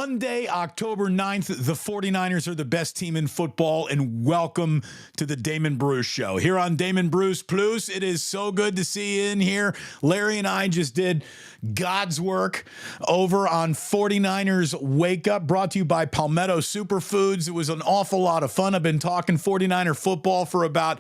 Monday, October 9th, the 49ers are the best team in football, and welcome to the Damon Bruce Show. Here on Damon Bruce Plus, it is so good to see you in here. Larry and I just did God's work over on 49ers Wake Up, brought to you by Palmetto Superfoods. It was an awful lot of fun. I've been talking 49er football for about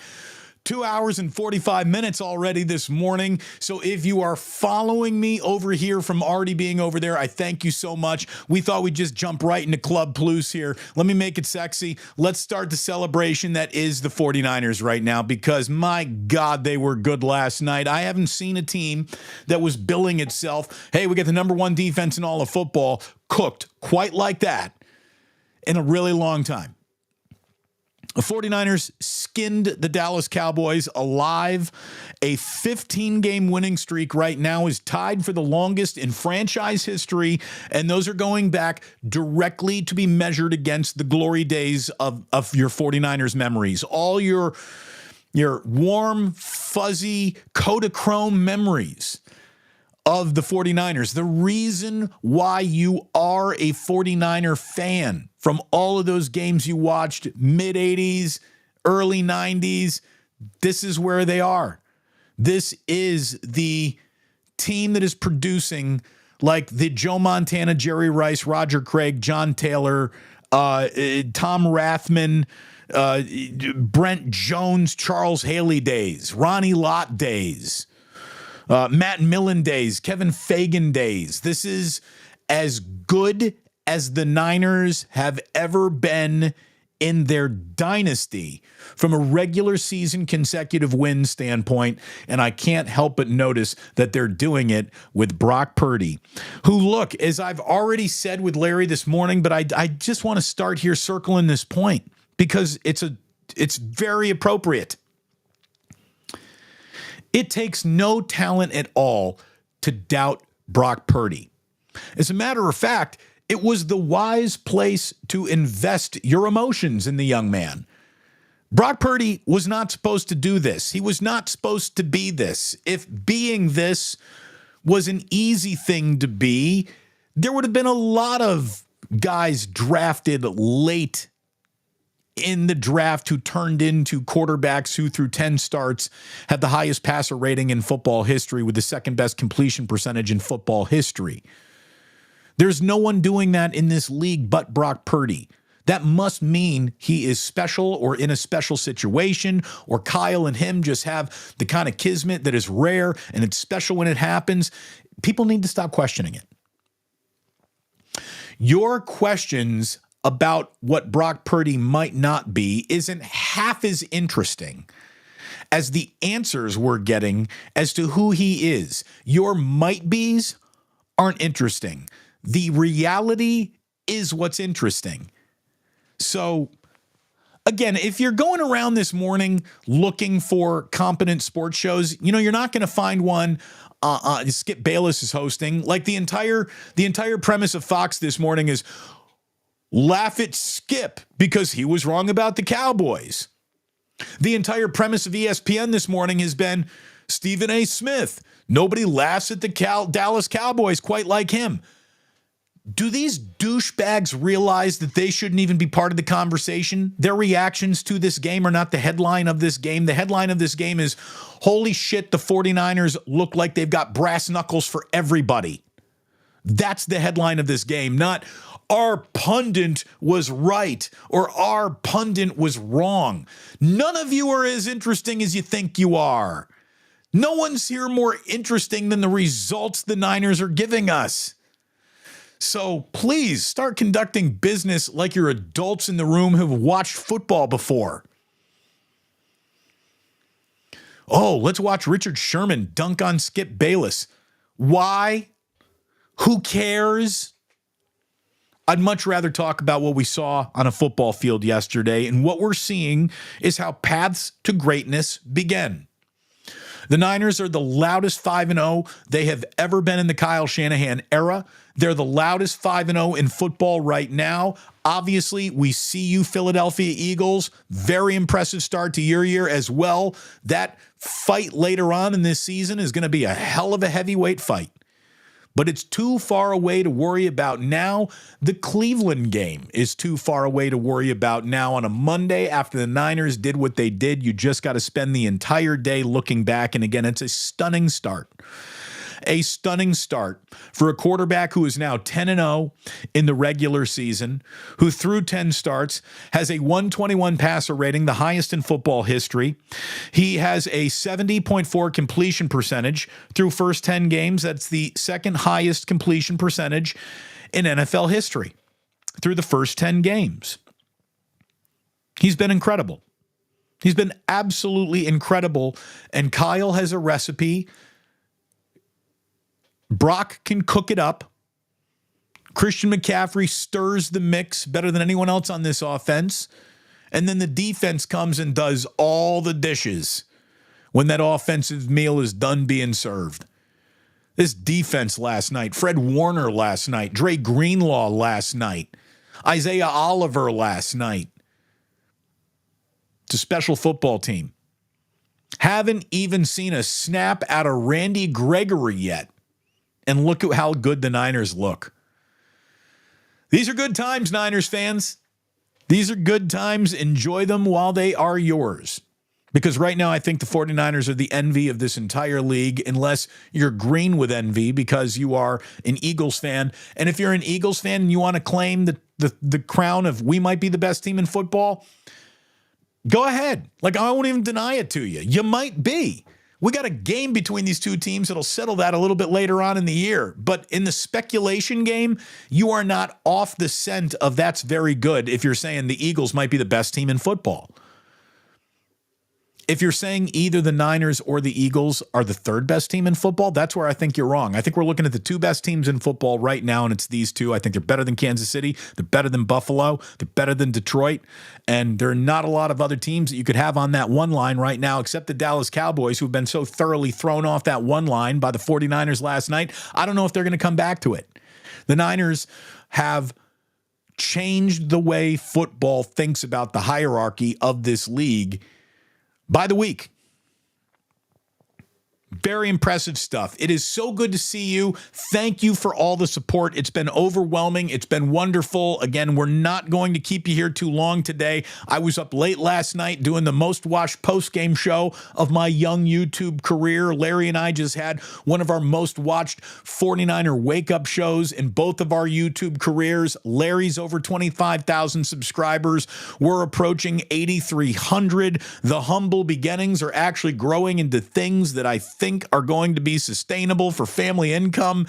2 hours and 45 minutes already this morning. So if you are following me over here from already being over there, I thank you so much. We thought we'd just jump right into Club Plus here. Let me make it sexy. Let's start the celebration that is the 49ers right now, because my God, they were good last night. I haven't seen a team that was billing itself, hey, we get the number one defense in all of football, cooked quite like that in a really long time. The 49ers skinned the Dallas Cowboys alive. A 15-game winning streak right now is tied for the longest in franchise history, and those are going back directly to be measured against the glory days of your 49ers memories. All your warm, fuzzy, Kodachrome memories of the 49ers. The reason why you are a 49er fan from all of those games you watched, mid-'80s, early 90s, this is where they are. This is the team that is producing like the Joe Montana, Jerry Rice, Roger Craig, John Taylor, Tom Rathman, Brent Jones, Charles Haley days, Ronnie Lott days, Matt Millen days, Kevin Fagan days. This is as good as the Niners have ever been in their dynasty from a regular season consecutive win standpoint, and I can't help but notice that they're doing it with Brock Purdy, who, look, as I've already said with Larry this morning, but I just want to start here circling this point because it's very appropriate. It takes no talent at all to doubt Brock Purdy. As a matter of fact, it was the wise place to invest your emotions in the young man. Brock Purdy was not supposed to do this. He was not supposed to be this. If being this was an easy thing to be, there would have been a lot of guys drafted late in the draft who turned into quarterbacks who through 10 starts had the highest passer rating in football history with the second best completion percentage in football history. There's no one doing that in this league but Brock Purdy. That must mean he is special or in a special situation, or Kyle and him just have the kind of kismet that is rare and it's special when it happens. People need to stop questioning it. Your questions about what Brock Purdy might not be isn't half as interesting as the answers we're getting as to who he is. Your might be's aren't interesting. The reality is what's interesting. So, again, if you're going around this morning looking for competent sports shows, you're not going to find one Skip Bayless is hosting. Like the entire premise of Fox this morning is laugh at Skip because he was wrong about the Cowboys. The entire premise of ESPN this morning has been Stephen A. Smith. Nobody laughs at the Dallas Cowboys quite like him. Do these douchebags realize that they shouldn't even be part of the conversation? Their reactions to this game are not the headline of this game. The headline of this game is, holy shit, the 49ers look like they've got brass knuckles for everybody. That's the headline of this game, not our pundit was right or our pundit was wrong. None of you are as interesting as you think you are. No one's here more interesting than the results the Niners are giving us. So please start conducting business like you're adults in the room who've watched football before. Oh, let's watch Richard Sherman dunk on Skip Bayless. Why? Who cares? I'd much rather talk about what we saw on a football field yesterday, and what we're seeing is how paths to greatness begin. The Niners are the loudest 5-0 they have ever been in the Kyle Shanahan era. They're the loudest 5-0 in football right now. Obviously, we see you, Philadelphia Eagles. Very impressive start to your year as well. That fight later on in this season is going to be a hell of a heavyweight fight. but it's too far away to worry about now. The Cleveland game is too far away to worry about now on a Monday after the Niners did what they did. You just got to spend the entire day looking back. And again, it's a stunning start. A stunning start for a quarterback who is now 10-0 in the regular season, who through 10 starts has a 121 passer rating, the highest in football history. He has a 70.4 completion percentage through first 10 games. That's the second highest completion percentage in NFL history through the first 10 games. He's been incredible. He's been absolutely incredible. And Kyle has a recipe. Brock can cook it up. Christian McCaffrey stirs the mix better than anyone else on this offense. And then the defense comes and does all the dishes when that offensive meal is done being served. This defense last night, Fred Warner last night, Dre Greenlaw last night, Isaiah Oliver last night. It's a special football team. Haven't even seen a snap out of Randy Gregory yet. And look at how good the Niners look. These are good times, Niners fans. These are good times. Enjoy them while they are yours. Because right now, I think the 49ers are the envy of this entire league, unless you're green with envy because you are an Eagles fan. And if you're an Eagles fan and you want to claim the crown of we might be the best team in football, go ahead. Like, I won't even deny it to you. You might be. We got a game between these two teams that'll settle that a little bit later on in the year. But in the speculation game, you are not off the scent of that's very good if you're saying the Eagles might be the best team in football. If you're saying either the Niners or the Eagles are the third best team in football, that's where I think you're wrong. I think we're looking at the two best teams in football right now, and it's these two. I think they're better than Kansas City. They're better than Buffalo. They're better than Detroit. And there are not a lot of other teams that you could have on that one line right now, except the Dallas Cowboys, who have been so thoroughly thrown off that one line by the 49ers last night. I don't know if they're going to come back to it. The Niners have changed the way football thinks about the hierarchy of this league by the week. Very impressive stuff. It is so good to see you. Thank you for all the support. It's been overwhelming. It's been wonderful. Again, we're not going to keep you here too long today. I was up late last night doing the most watched post-game show of my young YouTube career. Larry and I just had one of our most watched 49er wake-up shows in both of our YouTube careers. Larry's over 25,000 subscribers. We're approaching 8,300. The humble beginnings are actually growing into things that I think are going to be sustainable for family income.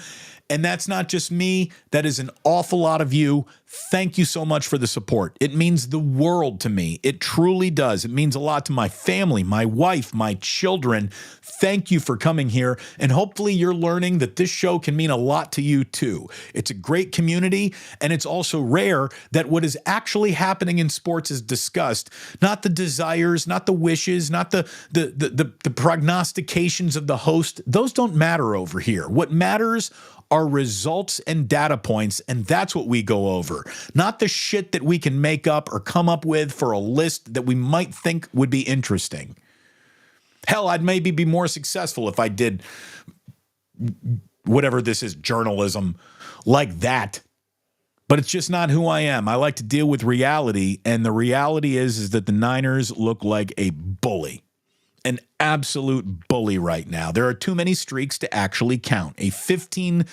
And that's not just me. That is an awful lot of you. Thank you so much for the support. It means the world to me. It truly does. It means a lot to my family, my wife, my children. Thank you for coming here. And hopefully you're learning that this show can mean a lot to you too. It's a great community. And it's also rare that what is actually happening in sports is discussed. Not the desires, not the wishes, not the prognostications of the host. Those don't matter over here. What matters are results and data points, and that's what we go over. Not the shit that we can make up or come up with for a list that we might think would be interesting. Hell, I'd maybe be more successful if I did whatever this is, journalism like that. But it's just not who I am. I like to deal with reality, and the reality is that the Niners look like a bully. An absolute bully right now. There are too many streaks to actually count. A 15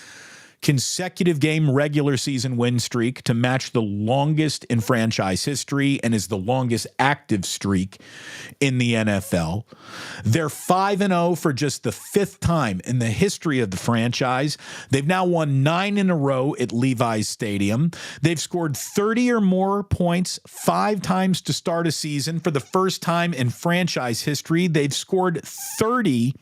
consecutive game regular season win streak to match the longest in franchise history and is the longest active streak in the NFL. They're 5-0 for just the fifth time in the history of the franchise. They've now won 9 in a row at Levi's Stadium. They've scored 30 or more points 5 times to start a season. For the first time in franchise history, they've scored 30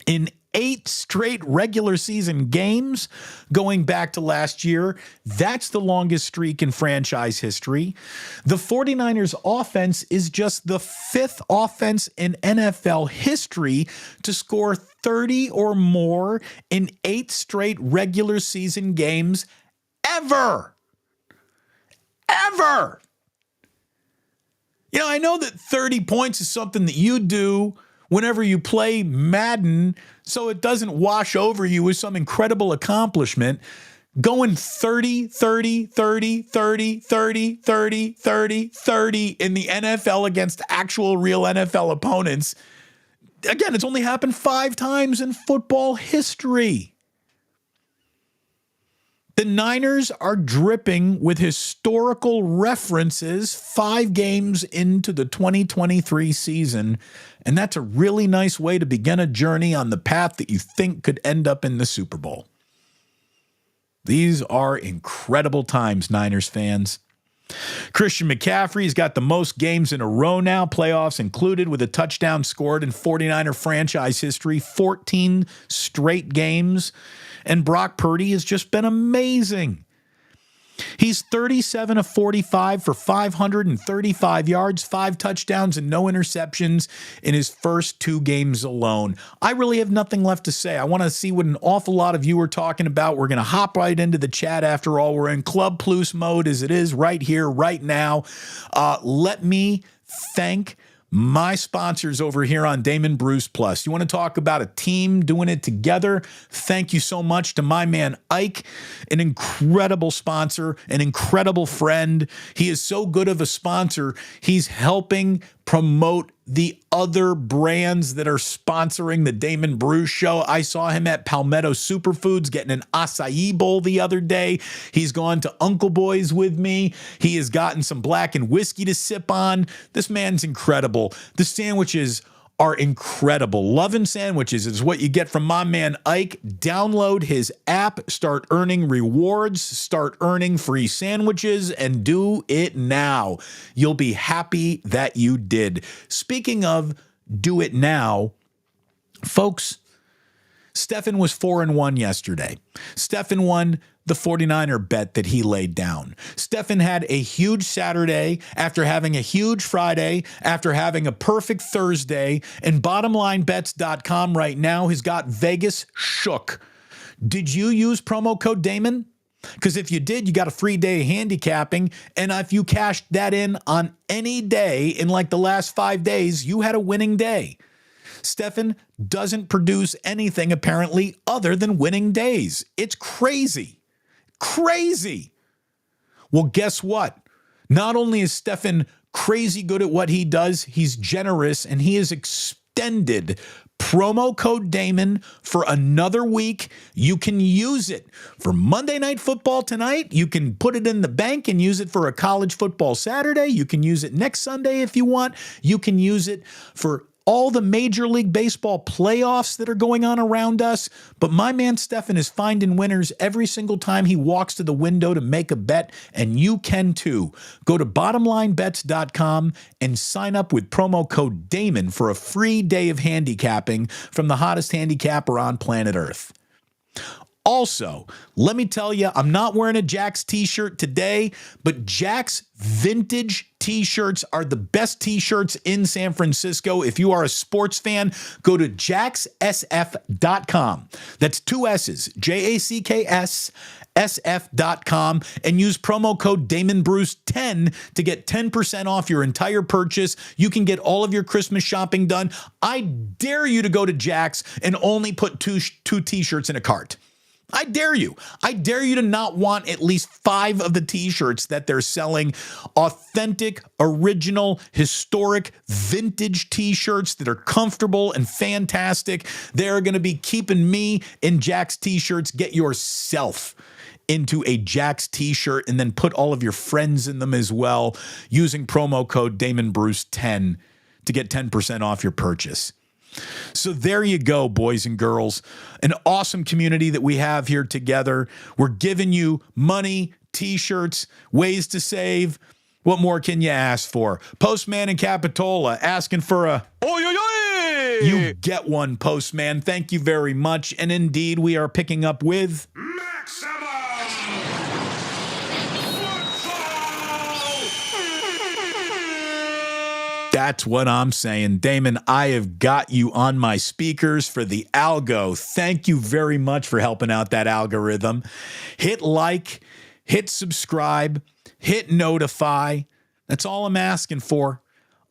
in 8 straight regular season games going back to last year. That's the longest streak in franchise history. The 49ers offense is just the 5th offense in NFL history to score 30 or more in 8 straight regular season games ever. Ever. You know, I know that 30 points is something that you do whenever you play Madden, so it doesn't wash over you with some incredible accomplishment. Going 30, 30, 30, 30, 30, 30, 30, 30 in the NFL against actual real NFL opponents. Again, it's only happened 5 times in football history. The Niners are dripping with historical references 5 games into the 2023 season, and that's a really nice way to begin a journey on the path that you think could end up in the Super Bowl. These are incredible times, Niners fans. Christian McCaffrey's got the most games in a row now, playoffs included, with a touchdown scored in 49er franchise history, 14 straight games. And Brock Purdy has just been amazing. He's 37 of 45 for 535 yards, 5 touchdowns, and no interceptions in his first 2 games alone. I really have nothing left to say. I want to see what an awful lot of you are talking about. We're going to hop right into the chat after all. We're in Club Plus mode as it is right here, right now. Let me thank my sponsors over here on Damon Bruce Plus. You want to talk about a team doing it together? Thank you so much to my man Ike, an incredible sponsor, an incredible friend. He is so good of a sponsor. He's helping promote the other brands that are sponsoring the Damon Bruce Show. I saw him at Palmetto Superfoods getting an acai bowl the other day. He's gone to Uncle Boy's with me. He has gotten some black and whiskey to sip on. This man's incredible. The sandwiches are incredible. Lovin' Sandwiches is what you get from my man Ike. Download his app, start earning rewards, start earning free sandwiches, and do it now. You'll be happy that you did. Speaking of do it now, folks, Stefan was 4-1 yesterday. Stefan won the 49er bet that he laid down. Stefan had a huge Saturday after having a huge Friday, after having a perfect Thursday, and bottomlinebets.com right now has got Vegas shook. Did you use promo code Damon? Because if you did, you got a free day of handicapping, and if you cashed that in on any day in like the last 5 days, you had a winning day. Stefan doesn't produce anything apparently other than winning days. It's crazy. Crazy. Well, guess what? Not only is Stefan crazy good at what he does, he's generous, and he has extended promo code Damon for another week. You can use it for Monday Night Football tonight. You can put it in the bank and use it for a college football Saturday. You can use it next Sunday if you want. You can use it for all the Major League Baseball playoffs that are going on around us. But my man Stefan is finding winners every single time he walks to the window to make a bet, and you can too. Go to bottomlinebets.com and sign up with promo code Damon for a free day of handicapping from the hottest handicapper on planet Earth. Also, let me tell you, I'm not wearing a Jax t-shirt today, but Jax vintage t-shirts are the best t-shirts in San Francisco. If you are a sports fan, go to jacksf.com. That's 2 S's, JACKS, SF.com, and use promo code DamonBruce10 to get 10% off your entire purchase. You can get all of your Christmas shopping done. I dare you to go to Jax and only put two t-shirts in a cart. I dare you. I dare you to not want at least 5 of the t-shirts that they're selling. Authentic, original, historic, vintage t-shirts that are comfortable and fantastic. They're going to be keeping me in Jax t-shirts. Get yourself into a Jax t-shirt and then put all of your friends in them as well using promo code DamonBruce10 to get 10% off your purchase. So there you go, boys and girls. An awesome community that we have here together. We're giving you money, t-shirts, ways to save. What more can you ask for? Postman in Capitola asking for a... Oy, oy, oy! You get one, Postman. Thank you very much. And indeed, we are picking up with... Maximum That's what I'm saying. Damon, I have got you on my speakers for the algo. Thank you very much for helping out that algorithm. Hit like, hit subscribe, hit notify. That's all I'm asking for.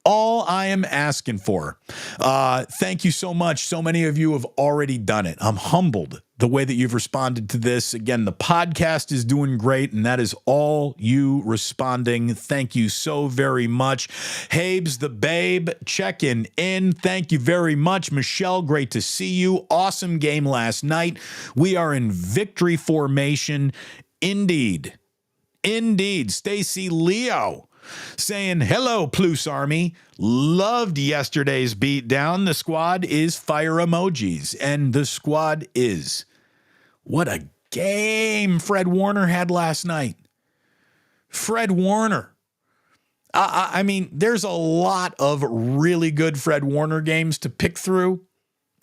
All I am asking for. Thank you so much. So many of you have already done it. I'm humbled the way that you've responded to this. Again, the podcast is doing great, and that is all you responding. Thank you so very much. Habes the Babe, checking in. Thank you very much. Michelle, great to see you. Awesome game last night. We are in victory formation. Indeed. Stacy Leo saying, hello, Plus Army. Loved yesterday's beatdown. The squad is fire emojis, and the squad is. What a game Fred Warner had last night. Fred Warner. I mean, there's a lot of really good Fred Warner games to pick through.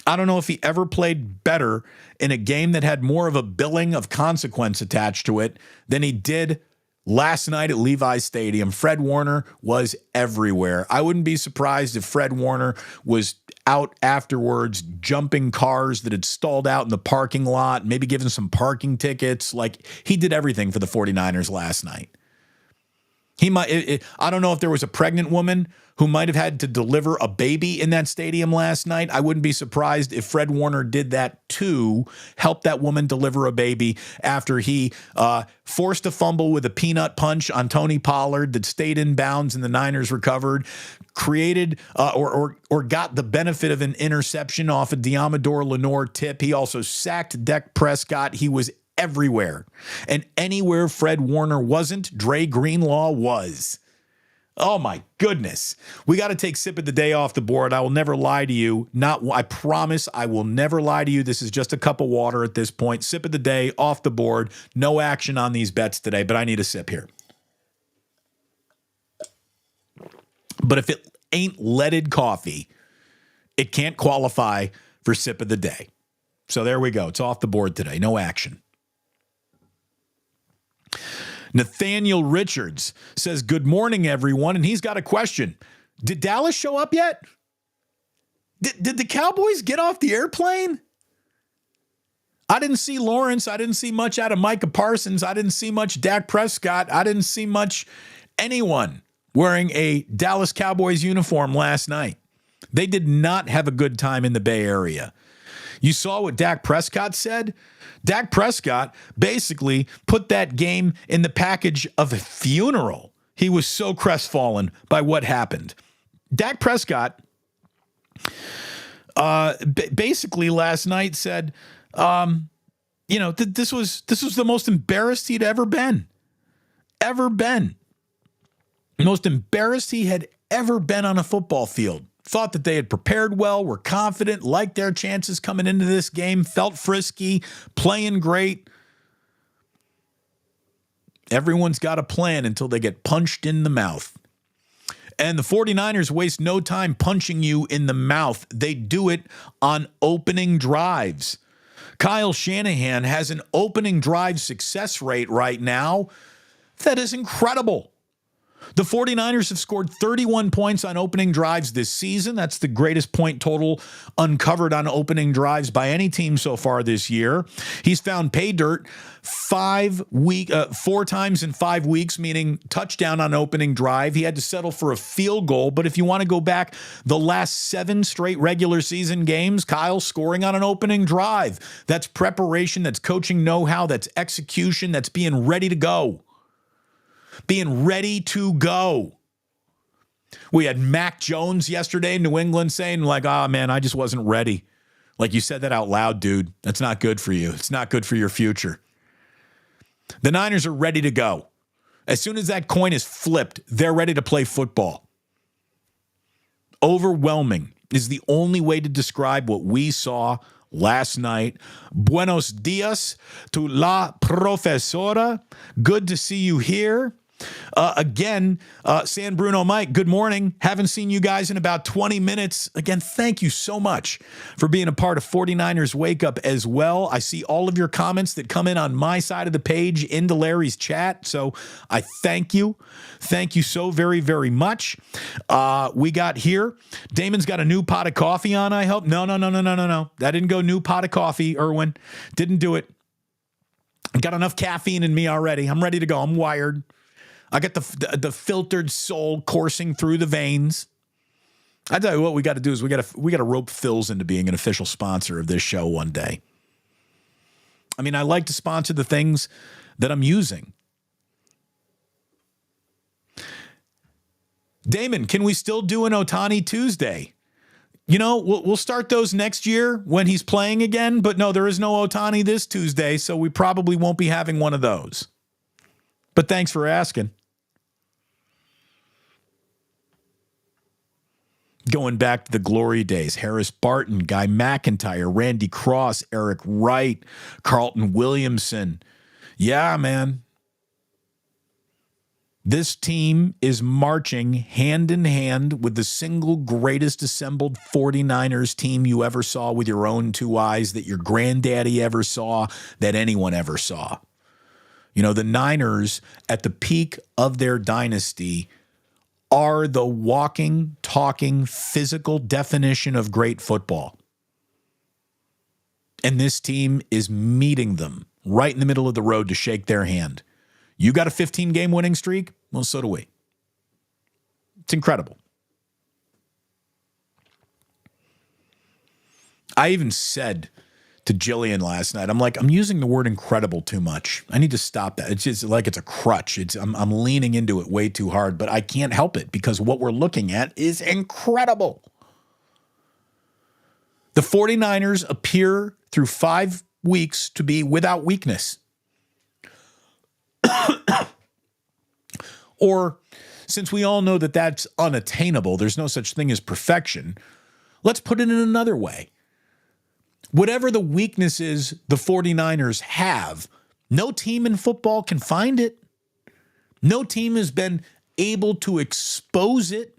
I don't know if he ever played better in a game that had more of a billing of consequence attached to it than he did last night at Levi's Stadium. Fred Warner was everywhere. I wouldn't be surprised if Fred Warner was out afterwards jumping cars that had stalled out in the parking lot, maybe giving some parking tickets. Like, he did everything for the 49ers last night. He might. I don't know if there was a pregnant woman who might have had to deliver a baby in that stadium last night. I wouldn't be surprised if Fred Warner did that too, help that woman deliver a baby after he forced a fumble with a peanut punch on Tony Pollard that stayed in bounds and the Niners recovered, created or got the benefit of an interception off a Diamador Lenore tip. He also sacked Dak Prescott. He was everywhere. And anywhere Fred Warner wasn't, Dre Greenlaw was. Oh my goodness. We got to take sip of the day off the board. I will never lie to you. I promise I will never lie to you. This is just a cup of water at this point. Sip of the day off the board. No action on these bets today, but I need a sip here. But if it ain't leaded coffee, it can't qualify for sip of the day. So there we go. It's off the board today. No action. Nathaniel Richards says, good morning, everyone. And he's got a question. Did Dallas show up yet? Did the Cowboys get off the airplane? I didn't see Lawrence. I didn't see much out of Micah Parsons. I didn't see much Dak Prescott. I didn't see much anyone wearing a Dallas Cowboys uniform last night. They did not have a good time in the Bay Area. You saw what Dak Prescott said? Dak Prescott basically put that game in the package of a funeral. He was so crestfallen by what happened. Dak Prescott basically last night said, this was the most embarrassed he'd ever been. The most embarrassed he had ever been on a football field. Thought that they had prepared well, were confident, liked their chances coming into this game, felt frisky, playing great. Everyone's got a plan until they get punched in the mouth. And the 49ers waste no time punching you in the mouth. They do it on opening drives. Kyle Shanahan has an opening drive success rate right now that is incredible. The 49ers have scored 31 points on opening drives this season. That's the greatest point total uncovered on opening drives by any team so far this year. He's found pay dirt 4 times in 5 weeks, meaning touchdown on opening drive. He had to settle for a field goal. But if you want to go back the last 7 straight regular season games, Kyle's scoring on an opening drive. That's preparation. That's coaching know-how. That's execution. That's being ready to go. Being ready to go. We had Mac Jones yesterday in New England saying like, man, I just wasn't ready. Like, you said that out loud, dude. That's not good for you. It's not good for your future. The Niners are ready to go. As soon as that coin is flipped, they're ready to play football. Overwhelming is the only way to describe what we saw last night. Buenos dias to la profesora. Good to see you here. Again, San Bruno Mike, good morning. Haven't seen you guys in about 20 minutes. Again, thank you so much for being a part of 49ers Wake Up as well. I see all of your comments that come in on my side of the page into Larry's chat. So I thank you. Thank you so very, very much. We got here. Damon's got a new pot of coffee on, I hope. No. That didn't go new pot of coffee, Irwin. Didn't do it. Got enough caffeine in me already. I'm ready to go. I'm wired. I got the filtered soul coursing through the veins. I tell you what we got to do is we got to rope Phil's into being an official sponsor of this show one day. I mean, I like to sponsor the things that I'm using. Damon, can we still do an Ohtani Tuesday? You know, we'll start those next year when he's playing again, but no, there is no Ohtani this Tuesday, so we probably won't be having one of those. But thanks for asking. Going back to the glory days, Harris Barton, Guy McIntyre, Randy Cross, Eric Wright, Carlton Williamson. Yeah, man. This team is marching hand in hand with the single greatest assembled 49ers team you ever saw with your own two eyes, that your granddaddy ever saw, that anyone ever saw. You know, the Niners at the peak of their dynasty are the walking, talking, physical definition of great football. And this team is meeting them right in the middle of the road to shake their hand. You got a 15-game winning streak? Well, so do we. It's incredible. I even said to Jillian last night, I'm like, I'm using the word incredible too much. I need to stop that. It's just like it's a crutch. I'm leaning into it way too hard, but I can't help it because what we're looking at is incredible. The 49ers appear through 5 weeks to be without weakness. Or, since we all know that that's unattainable, there's no such thing as perfection, let's put it in another way. Whatever the weaknesses the 49ers have, no team in football can find it. No team has been able to expose it.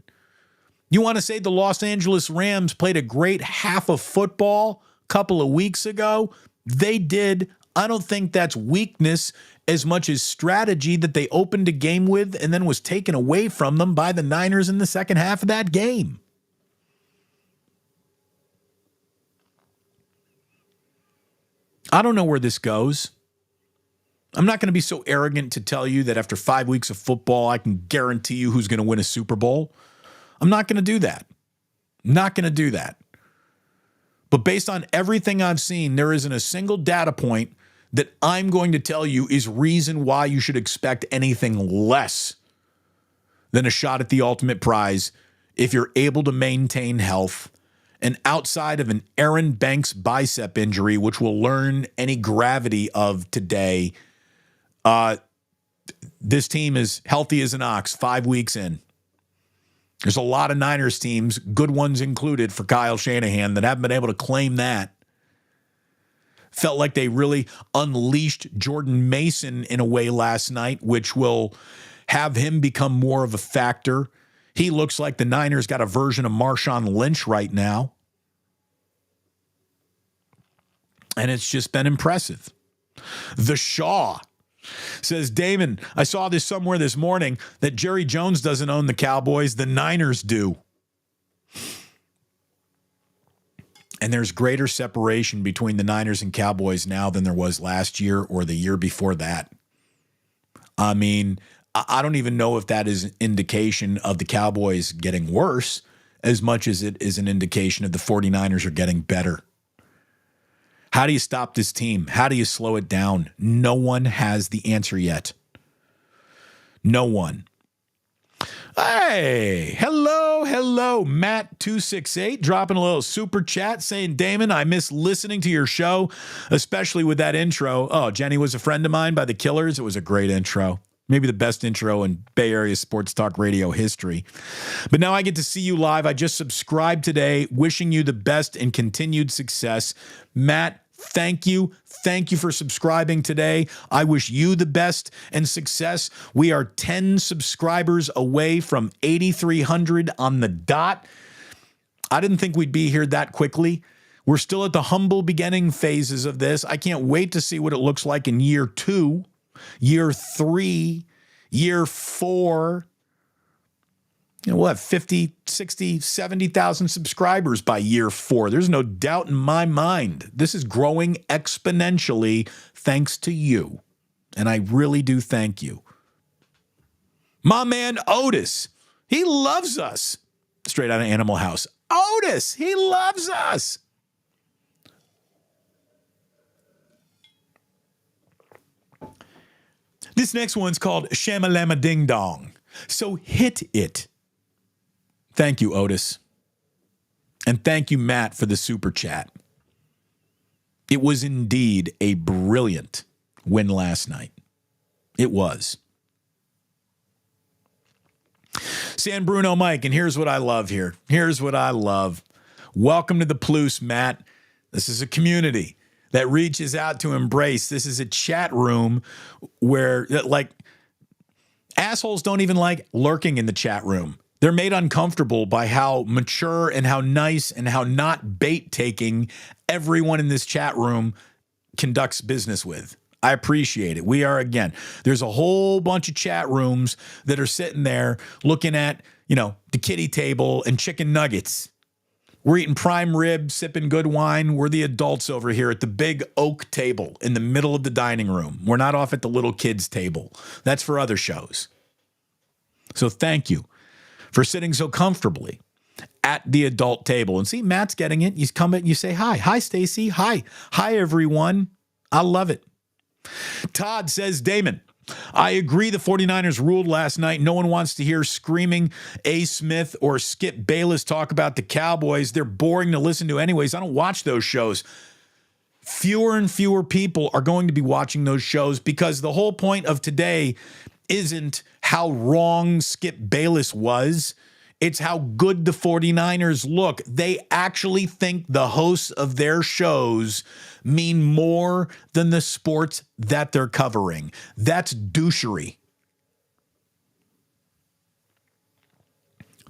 You want to say the Los Angeles Rams played a great half of football a couple of weeks ago? They did. I don't think that's weakness as much as strategy that they opened a game with and then was taken away from them by the Niners in the second half of that game. I don't know where this goes. I'm not going to be so arrogant to tell you that after 5 weeks of football, I can guarantee you who's going to win a Super Bowl. I'm not going to do that. Not going to do that. But based on everything I've seen, there isn't a single data point that I'm going to tell you is reason why you should expect anything less than a shot at the ultimate prize if you're able to maintain health. And outside of an Aaron Banks bicep injury, which we'll learn any gravity of today, this team is healthy as an ox 5 weeks in. There's a lot of Niners teams, good ones included for Kyle Shanahan, that haven't been able to claim that. Felt like they really unleashed Jordan Mason in a way last night, which will have him become more of a factor. He looks like the Niners got a version of Marshawn Lynch right now. And it's just been impressive. The Shaw says, Damon, I saw this somewhere this morning that Jerry Jones doesn't own the Cowboys. The Niners do. And there's greater separation between the Niners and Cowboys now than there was last year or the year before that. I mean, I don't even know if that is an indication of the Cowboys getting worse as much as it is an indication of the 49ers are getting better. How do you stop this team? How do you slow it down? No one has the answer yet. No one. Hey, hello, Matt268, dropping a little super chat saying, Damon, I miss listening to your show, especially with that intro. Oh, Jenny was a friend of mine by the Killers. It was a great intro. Maybe the best intro in Bay Area sports talk radio history. But now I get to see you live. I just subscribed today, wishing you the best and continued success. Matt, thank you. Thank you for subscribing today. I wish you the best and success. We are 10 subscribers away from 8,300 on the dot. I didn't think we'd be here that quickly. We're still at the humble beginning phases of this. I can't wait to see what it looks like in year 2, year 3, year 4. You know, we'll have 50, 60, 70,000 subscribers by year 4. There's no doubt in my mind. This is growing exponentially thanks to you. And I really do thank you. My man Otis, he loves us. straight out of Animal House. Otis, he loves us. This next one's called Shamalama Ding Dong. So hit it. Thank you, Otis. And thank you, Matt, for the super chat. It was indeed a brilliant win last night. It was. San Bruno Mike, and here's what I love here. Here's what I love. Welcome to the Plus, Matt. This is a community that reaches out to embrace. This is a chat room where, like, assholes don't even like lurking in the chat room. They're made uncomfortable by how mature and how nice and how not bait-taking everyone in this chat room conducts business with. I appreciate it. There's a whole bunch of chat rooms that are sitting there looking at, the kiddie table and chicken nuggets. We're eating prime rib, sipping good wine. We're the adults over here at the big oak table in the middle of the dining room. We're not off at the little kids' table. That's for other shows. So thank you for sitting so comfortably at the adult table. And see, Matt's getting it. You come in, you say hi. Hi, Stacy. Hi. Hi, everyone. I love it. Todd says, Damon, I agree the 49ers ruled last night. No one wants to hear screaming A. Smith or Skip Bayless talk about the Cowboys. They're boring to listen to anyways. I don't watch those shows. Fewer and fewer people are going to be watching those shows because the whole point of today isn't how wrong Skip Bayless was. It's how good the 49ers look. They actually think the hosts of their shows mean more than the sports that they're covering. That's douchery.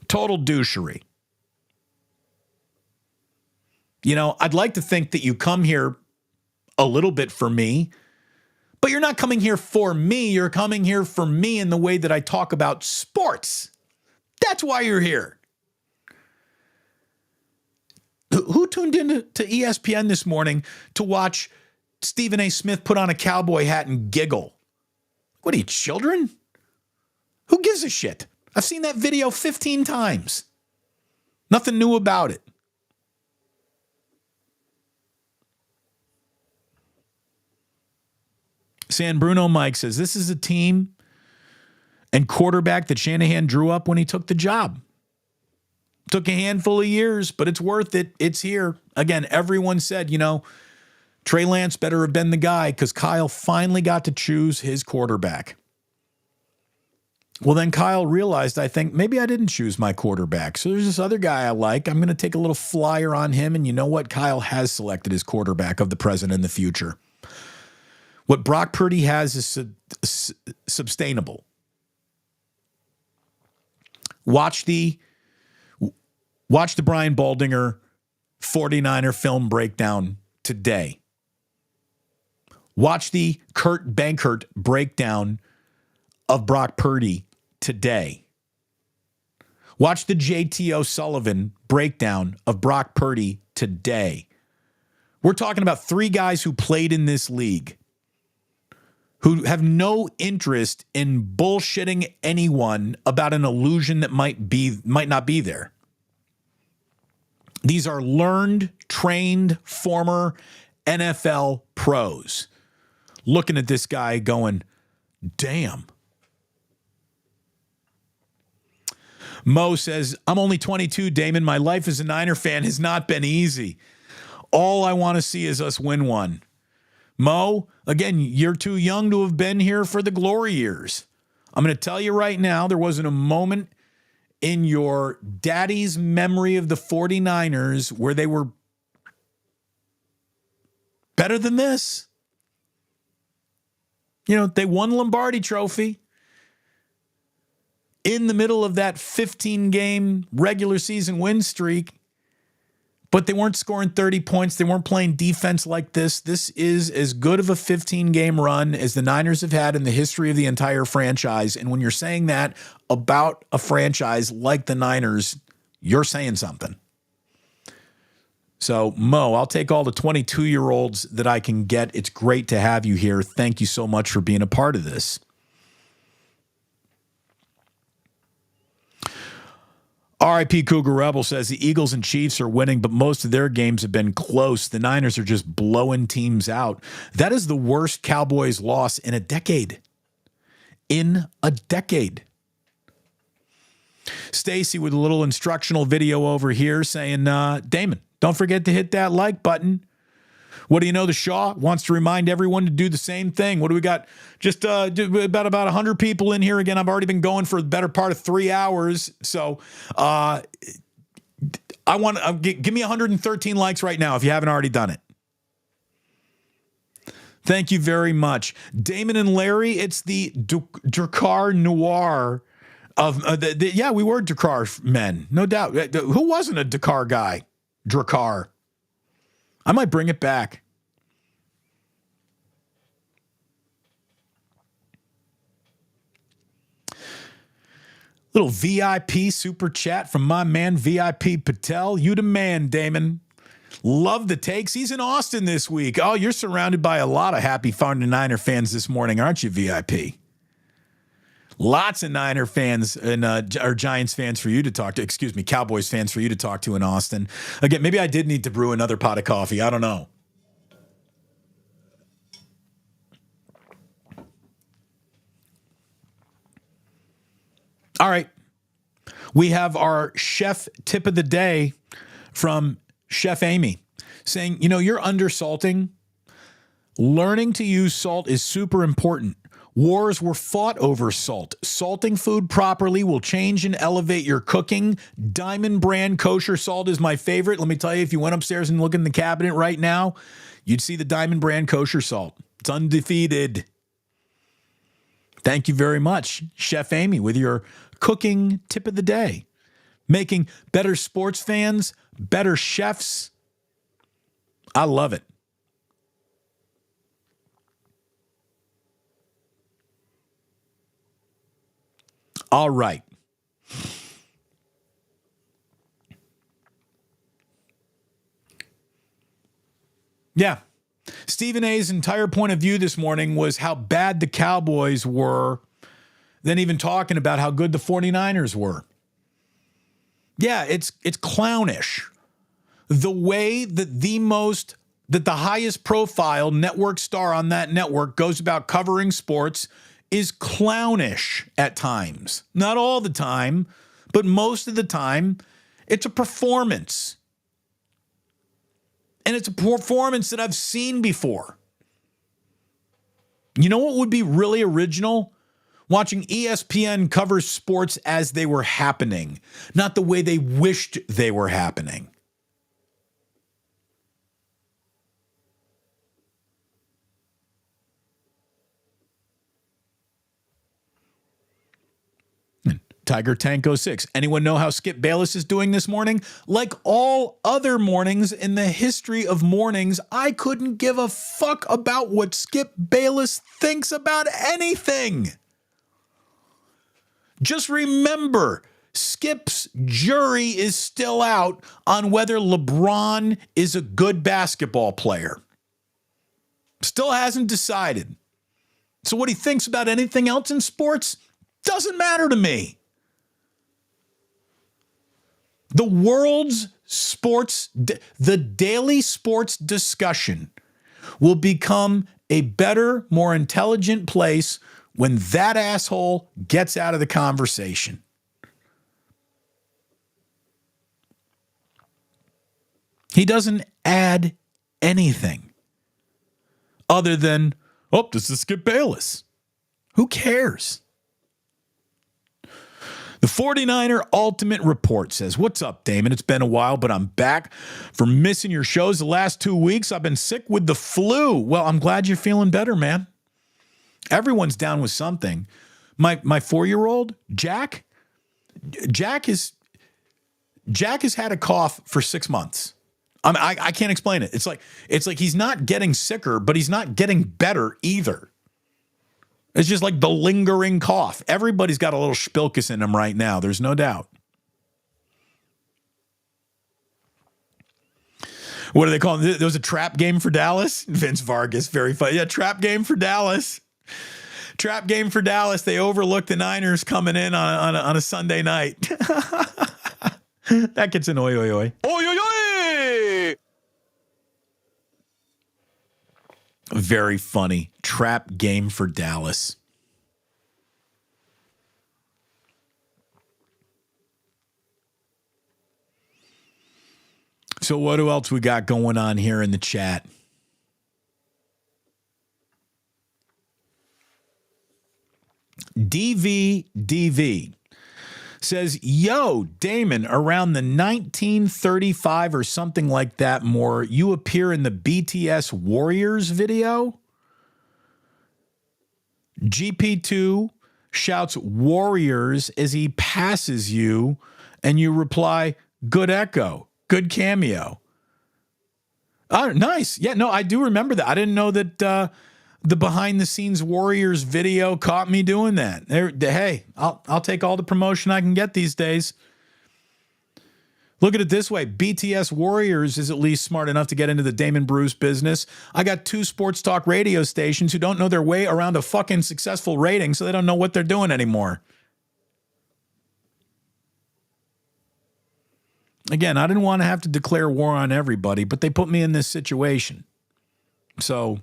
Total douchery. I'd like to think that you come here a little bit for me, but you're not coming here for me. You're coming here for me in the way that I talk about sports. That's why you're here. Who tuned in to ESPN this morning to watch Stephen A. Smith put on a cowboy hat and giggle? What are you, children? Who gives a shit? I've seen that video 15 times. Nothing new about it. San Bruno Mike says, this is a team and quarterback that Shanahan drew up when he took the job. Took a handful of years, but it's worth it. It's here. Again, everyone said, Trey Lance better have been the guy because Kyle finally got to choose his quarterback. Well, then Kyle realized, I think, maybe I didn't choose my quarterback. So there's this other guy I like. I'm going to take a little flyer on him. And you know what? Kyle has selected his quarterback of the present and the future. What Brock Purdy has is sustainable. Watch the Brian Baldinger 49er film breakdown today. Watch the Kurt Benkert breakdown of Brock Purdy today. Watch the JT O'Sullivan breakdown of Brock Purdy today. We're talking about three guys who played in this league who have no interest in bullshitting anyone about an illusion that might not be there. These are learned, trained, former NFL pros looking at this guy going, damn. Mo says, I'm only 22, Damon. My life as a Niner fan has not been easy. All I want to see is us win one. Mo, again, you're too young to have been here for the glory years. I'm going to tell you right now, there wasn't a moment in your daddy's memory of the 49ers where they were better than this. They won Lombardi Trophy in the middle of that 15-game regular season win streak, but they weren't scoring 30 points. They weren't playing defense like this. This is as good of a 15-game run as the Niners have had in the history of the entire franchise. And when you're saying that about a franchise like the Niners, you're saying something. So, Mo, I'll take all the 22-year-olds that I can get. It's great to have you here. Thank you so much for being a part of this. RIP Cougar Rebel says the Eagles and Chiefs are winning, but most of their games have been close. The Niners are just blowing teams out. That is the worst Cowboys loss in a decade. In a decade. Stacy with a little instructional video over here saying, Damon, don't forget to hit that like button. What do you know? The Shaw wants to remind everyone to do the same thing. What do we got? Just about 100 people in here. Again, I've already been going for the better part of 3 hours. So I want give me 113 likes right now if you haven't already done it. Thank you very much. Damon and Larry, it's the Dakar Noir of yeah, we were Dakar men, no doubt. Who wasn't a Dakar guy? Dakar. I might bring it back. Little VIP super chat from my man VIP Patel. You the man, Damon. Love the takes. He's in Austin this week. Oh, you're surrounded by a lot of happy 49er fans this morning, aren't you, VIP? Lots of Niner fans and or Giants fans for you to talk to. Excuse me, Cowboys fans for you to talk to in Austin. Again, maybe I did need to brew another pot of coffee. I don't know. All right. We have our chef tip of the day from Chef Amy saying, you're undersalting. Learning to use salt is super important. Wars were fought over salt. Salting food properly will change and elevate your cooking. Diamond brand kosher salt is my favorite. Let me tell you, if you went upstairs and look in the cabinet right now, you'd see the Diamond brand kosher salt. It's undefeated. Thank you very much, Chef Amy, with your cooking tip of the day. Making better sports fans, better chefs. I love it. All right. Yeah. Stephen A's entire point of view this morning was how bad the Cowboys were, then even talking about how good the 49ers were. Yeah, it's clownish. The way that the highest profile network star on that network goes about covering sports is clownish at times. Not all the time, but most of the time, it's a performance. And it's a performance that I've seen before. You know what would be really original? Watching ESPN cover sports as they were happening, not the way they wished they were happening. Tiger Tanko 6. Anyone know how Skip Bayless is doing this morning? Like all other mornings in the history of mornings, I couldn't give a fuck about what Skip Bayless thinks about anything. Just remember, Skip's jury is still out on whether LeBron is a good basketball player. Still hasn't decided. So what he thinks about anything else in sports doesn't matter to me. The world's sports, the daily sports discussion will become a better, more intelligent place when that asshole gets out of the conversation. He doesn't add anything other than, oh, this is Skip Bayless. Who cares? The 49er Ultimate Report says, what's up, Damon? It's been a while, but I'm back for missing your shows the last 2 weeks. I've been sick with the flu. Well, I'm glad you're feeling better, man. Everyone's down with something. My 4-year-old, Jack has had a cough for 6 months. I can't explain it. It's like he's not getting sicker, but he's not getting better either. It's just like the lingering cough. Everybody's got a little spilkus in them right now. There's no doubt. What do they call it? There was a trap game for Dallas. Vince Vargas, very funny. Yeah, trap game for Dallas. Trap game for Dallas. They overlooked the Niners coming in on a Sunday night. That gets an oi, oi, oi. Oi, oi, oi! Very funny. Trap game for Dallas. So what else we got going on here in the chat? DV says, yo, Damon, around the 1935 or something like that more, you appear in the BTS Warriors video? GP2 shouts Warriors as he passes you, and you reply, good echo, good cameo. Oh, nice. Yeah, no, I do remember that. I didn't know that the behind-the-scenes Warriors video caught me doing that. Hey, I'll take all the promotion I can get these days. Look at it this way. BTS Warriors is at least smart enough to get into the Damon Bruce business. I got 2 sports talk radio stations who don't know their way around a fucking successful rating, so they don't know what they're doing anymore. Again, I didn't want to have to declare war on everybody, but they put me in this situation. So,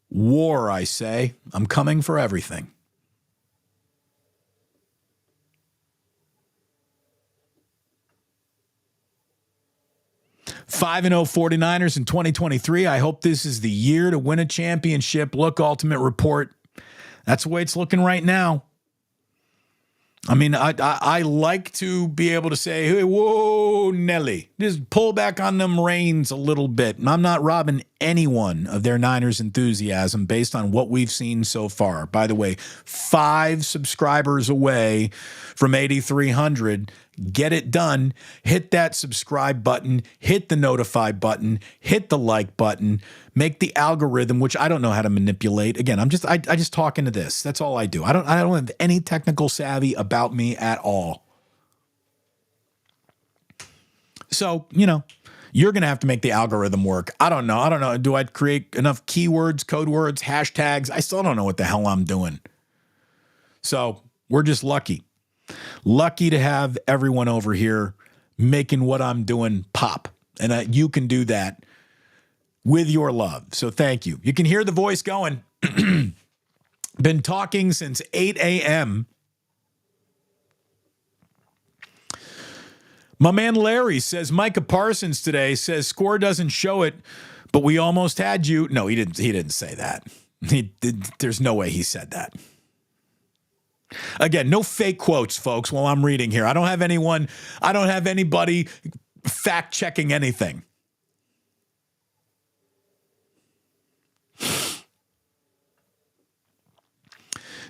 war, I say. I'm coming for everything. Five and 0 49ers in 2023. I hope this is the year to win a championship. Look, Ultimate Report. That's the way it's looking right now. I mean, I like to be able to say, hey, whoa, Nelly, just pull back on them reins a little bit. I'm not robbing anyone of their Niners enthusiasm based on what we've seen so far. By the way, 5 subscribers away from 8,300. Get it done. Hit that subscribe button. Hit the notify button. Hit the like button. Make the algorithm, which I don't know how to manipulate. Again, I just talk into this. That's all I do. I don't have any technical savvy about me at all. So, you're going to have to make the algorithm work. I don't know. Do I create enough keywords, code words, hashtags? I still don't know what the hell I'm doing. So, we're just lucky. Lucky to have everyone over here making what I'm doing pop. And you can do that with your love. So thank you. You can hear the voice going. Been talking since 8 a.m. My man Larry says, Micah Parsons today says score doesn't show it, but we almost had you. No, he didn't say that. There's no way he said that. Again, no fake quotes, folks, while I'm reading here. I don't have anybody fact checking anything.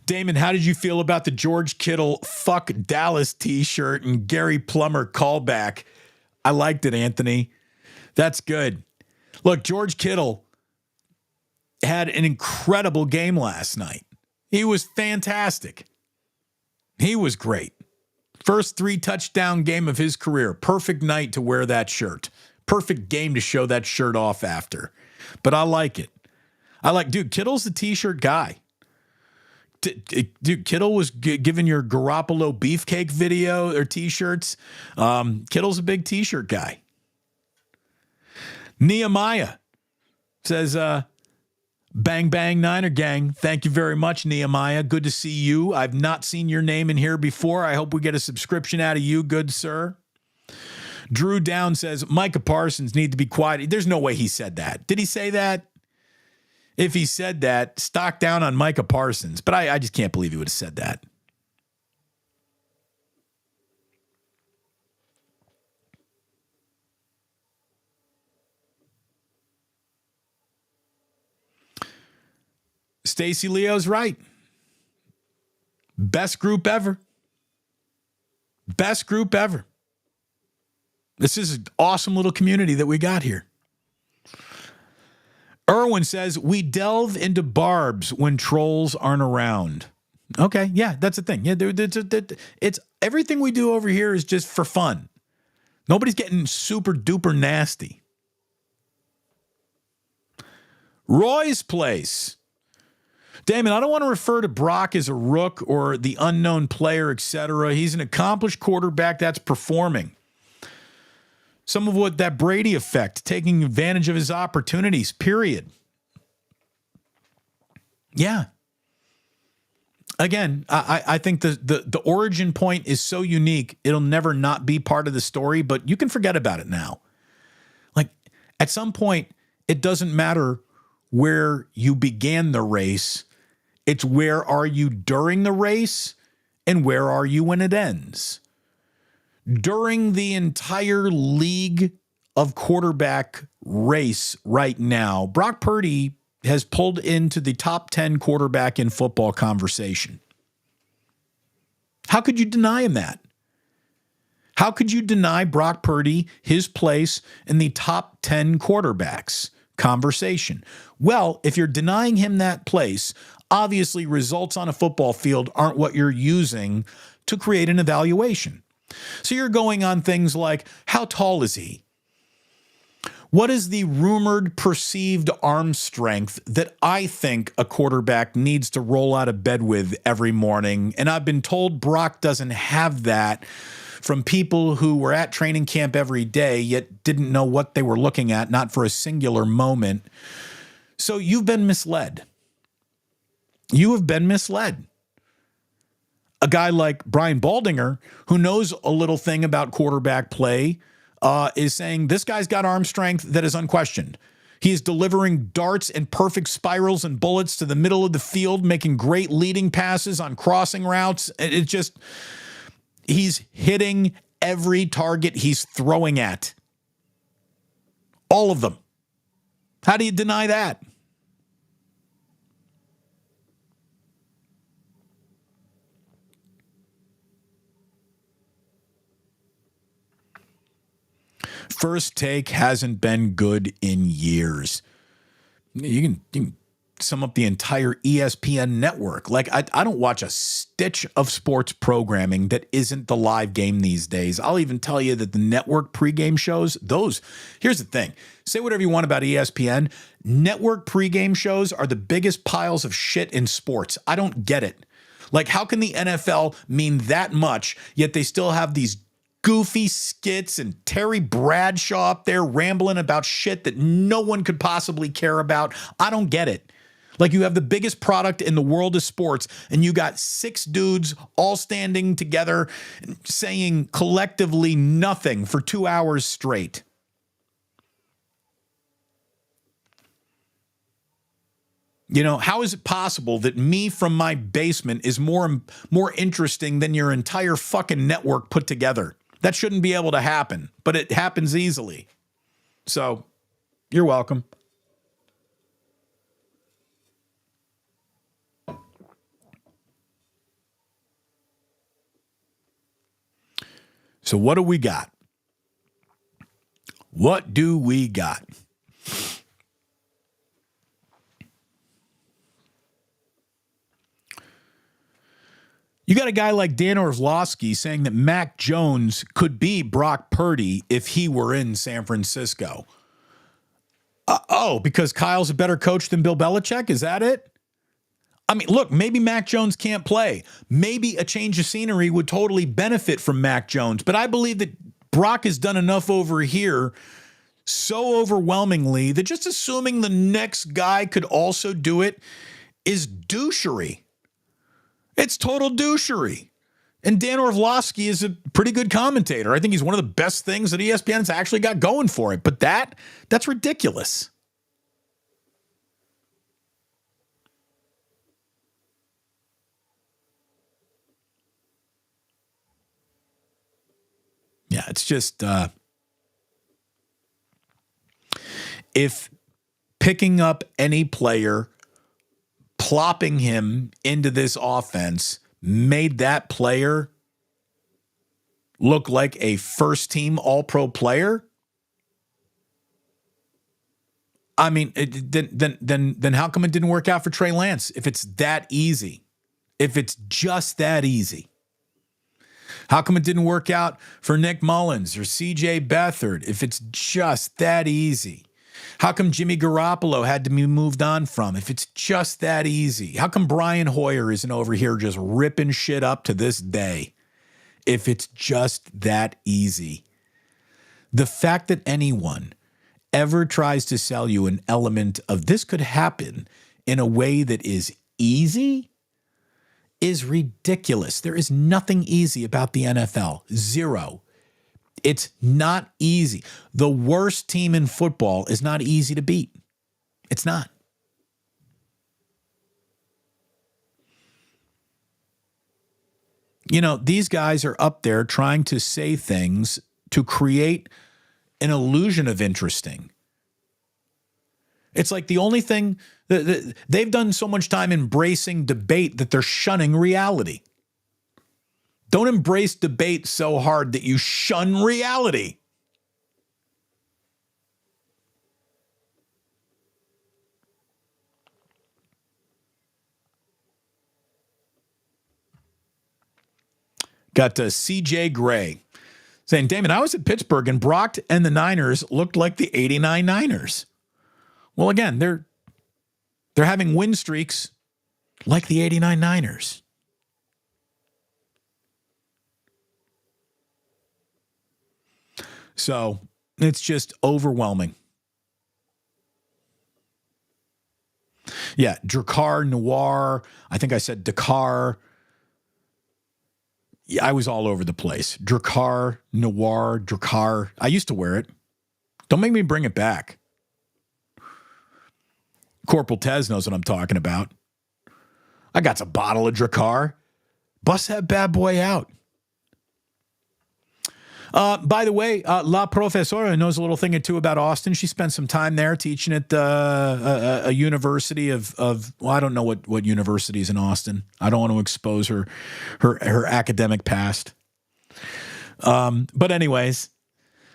Damon, how did you feel about the George Kittle fuck Dallas t-shirt and Gary Plummer callback? I liked it, Anthony. That's good. Look, George Kittle had an incredible game last night. He was fantastic. He was great. First 3 touchdown game of his career. Perfect night to wear that shirt. Perfect game to show that shirt off after. But I like it. Dude, Kittle's the t-shirt guy. Dude, Kittle was giving your Garoppolo beefcake video or t-shirts. Kittle's a big t-shirt guy. Nehemiah says, bang, bang, Niner gang. Thank you very much, Nehemiah. Good to see you. I've not seen your name in here before. I hope we get a subscription out of you, good sir. Drew Down says, Micah Parsons need to be quiet. There's no way he said that. Did he say that? If he said that, stock down on Micah Parsons. But I just can't believe he would have said that. Stacy Leo's right. Best group ever. Best group ever. This is an awesome little community that we got here. Erwin says, we delve into barbs when trolls aren't around. Okay, yeah, that's the thing. Yeah, it's everything we do over here is just for fun. Nobody's getting super duper nasty. Roy's Place. Damon, I don't want to refer to Brock as a rook or the unknown player, etc. He's an accomplished quarterback that's performing. Some of what that Brady effect, taking advantage of his opportunities, period. Yeah. Again, I think the origin point is so unique, it'll never not be part of the story, but you can forget about it now. Like, at some point, it doesn't matter where you began the race. It's where are you during the race and where are you when it ends. During the entire league of quarterback race right now, Brock Purdy has pulled into the top 10 quarterback in football conversation. How could you deny him that? How could you deny Brock Purdy his place in the top 10 quarterbacks conversation? Well, if you're denying him that place, obviously results on a football field aren't what you're using to create an evaluation. So you're going on things like, how tall is he? What is the rumored perceived arm strength that I think a quarterback needs to roll out of bed with every morning? And I've been told Brock doesn't have that from people who were at training camp every day, yet didn't know what they were looking at, not for a singular moment. So you've been misled. You have been misled. A guy like Brian Baldinger, who knows a little thing about quarterback play, is saying this guy's got arm strength that is unquestioned. He is delivering darts and perfect spirals and bullets to the middle of the field, making great leading passes on crossing routes. He's hitting every target he's throwing at. All of them. How do you deny that? First Take hasn't been good in years. You can sum up the entire ESPN network. Like, I don't watch a stitch of sports programming that isn't the live game these days. I'll even tell you that the network pregame shows, here's the thing. Say whatever you want about ESPN. Network pregame shows are the biggest piles of shit in sports. I don't get it. Like, how can the NFL mean that much, yet they still have these goofy skits and Terry Bradshaw up there rambling about shit that no one could possibly care about? I don't get it. Like, you have the biggest product in the world of sports, and you got 6 dudes all standing together saying collectively nothing for 2 hours straight. You know, how is it possible that me from my basement is more interesting than your entire fucking network put together? That shouldn't be able to happen, but it happens easily. So, you're welcome. So what do we got? What do we got? You got a guy like Dan Orlovsky saying that Mac Jones could be Brock Purdy if he were in San Francisco. Because Kyle's a better coach than Bill Belichick? Is that it? I mean, look, maybe Mac Jones can't play. Maybe a change of scenery would totally benefit from Mac Jones. But I believe that Brock has done enough over here so overwhelmingly that just assuming the next guy could also do it is douchery. It's total douchery. And Dan Orlovsky is a pretty good commentator. I think he's one of the best things that ESPN's actually got going for it. But that's ridiculous. Yeah, it's just if picking up any player, plopping him into this offense made that player look like a first-team All-Pro player, I mean, then how come it didn't work out for Trey Lance if it's that easy? If it's just that easy? How come it didn't work out for Nick Mullins or C.J. Beathard if it's just that easy? How come Jimmy Garoppolo had to be moved on from if it's just that easy? How come Brian Hoyer isn't over here just ripping shit up to this day if it's just that easy? The fact that anyone ever tries to sell you an element of this could happen in a way that is easy is ridiculous. There is nothing easy about the NFL. Zero. It's not easy. The worst team in football is not easy to beat. It's not. You know, these guys are up there trying to say things to create an illusion of interesting. It's like the only thing that they've done so much time embracing debate that they're shunning reality. Don't embrace debate so hard that you shun reality. Got CJ Gray saying, Damon, I was at Pittsburgh and Brock and the Niners looked like the 89 Niners. Well, again, they're having win streaks like the 89 Niners. So it's just overwhelming. Yeah, Drakkar Noir. I think I said Dakar. Yeah, I was all over the place. Drakkar Noir, Drakkar. I used to wear it. Don't make me bring it back. Corporal Tez knows what I'm talking about. I got a bottle of Drakkar. Bust that bad boy out. By the way, La Profesora knows a little thing or two about Austin. She spent some time there teaching at a university of well, I don't know what university is in Austin. I don't want to expose her academic past. But anyways,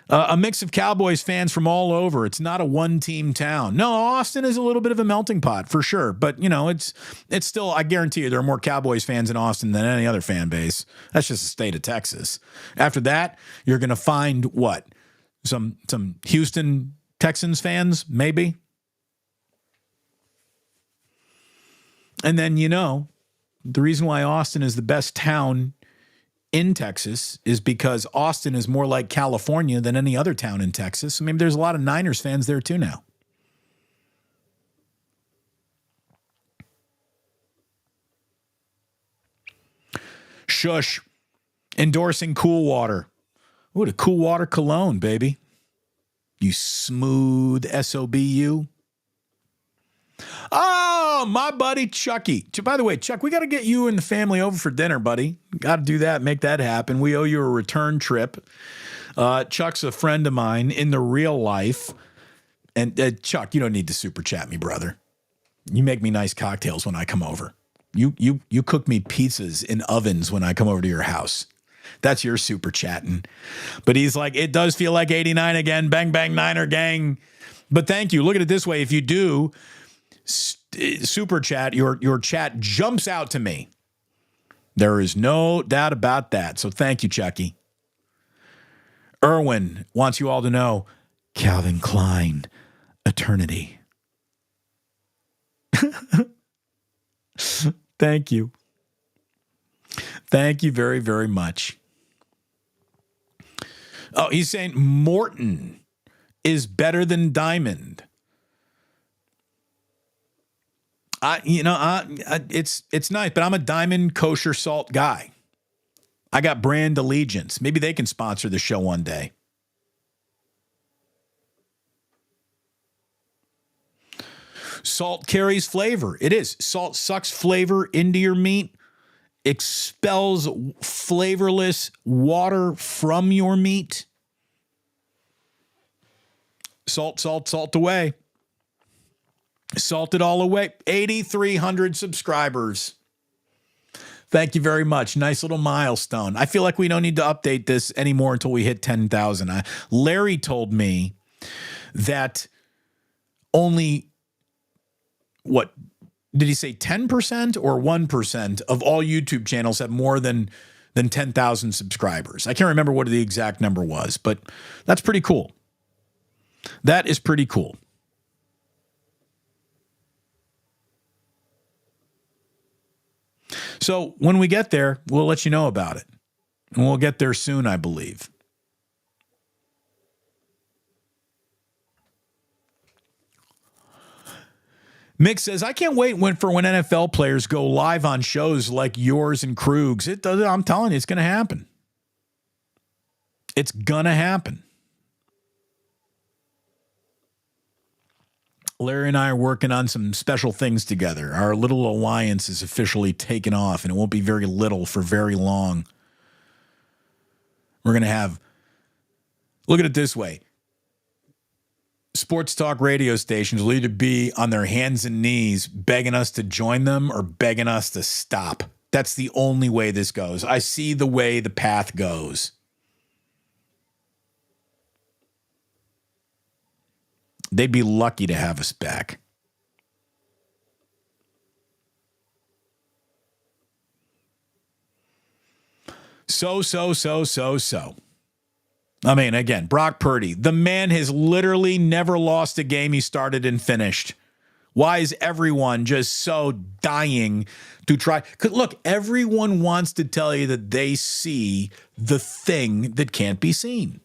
a mix of Cowboys fans from all over. It's not a one-team town. No, Austin is a little bit of a melting pot for sure. But, you know, it's still, I guarantee you, there are more Cowboys fans in Austin than any other fan base. That's just the state of Texas. After that, you're going to find what? Some Houston Texans fans, maybe? And then, you know, the reason why Austin is the best town in Texas is because Austin is more like California than any other town in Texas. So maybe there's a lot of Niners fans there too now. Shush. Endorsing Cool Water. Ooh, the Cool Water cologne, baby. You smooth SOBU. Oh, my buddy Chucky. By the way, Chuck, we got to get you and the family over for dinner, buddy. Got to do that, make that happen. We owe you a return trip. Chuck's a friend of mine in the real life. And Chuck, you don't need to super chat me, brother. You make me nice cocktails when I come over. You cook me pizzas in ovens when I come over to your house. That's your super chatting. But he's like, it does feel like 89 again. Bang, bang, Niner gang. But thank you. Look at it this way. If you do super chat, your chat jumps out to me. There is no doubt about that. So thank you, Chucky. Erwin wants you all to know Calvin Klein, eternity. Thank you. Thank you very, very much. Oh, he's saying Morton is better than Diamond. It's nice, but I'm a Diamond kosher salt guy. I got brand allegiance. Maybe they can sponsor the show one day. Salt carries flavor. It is. Salt sucks flavor into your meat, expels flavorless water from your meat. Salt, salt, salt away. Salt it all away. 8,300 subscribers. Thank you very much. Nice little milestone. I feel like we don't need to update this anymore until we hit 10,000. Larry told me that only, what, did he say 10% or 1% of all YouTube channels have more than 10,000 subscribers? I can't remember what the exact number was, but that's pretty cool. That is pretty cool. So when we get there, we'll let you know about it. And we'll get there soon, I believe. Mick says, I can't wait for when NFL players go live on shows like yours and Krug's. I'm telling you, it's going to happen. It's going to happen. Larry and I are working on some special things together. Our little alliance is officially taken off, and it won't be very little for very long. We're going to have, look at it this way. Sports talk radio stations will either be on their hands and knees begging us to join them or begging us to stop. That's the only way this goes. I see the way the path goes. They'd be lucky to have us back. So. I mean, again, Brock Purdy, the man has literally never lost a game he started and finished. Why is everyone just so dying to try? 'Cause look, everyone wants to tell you that they see the thing that can't be seen.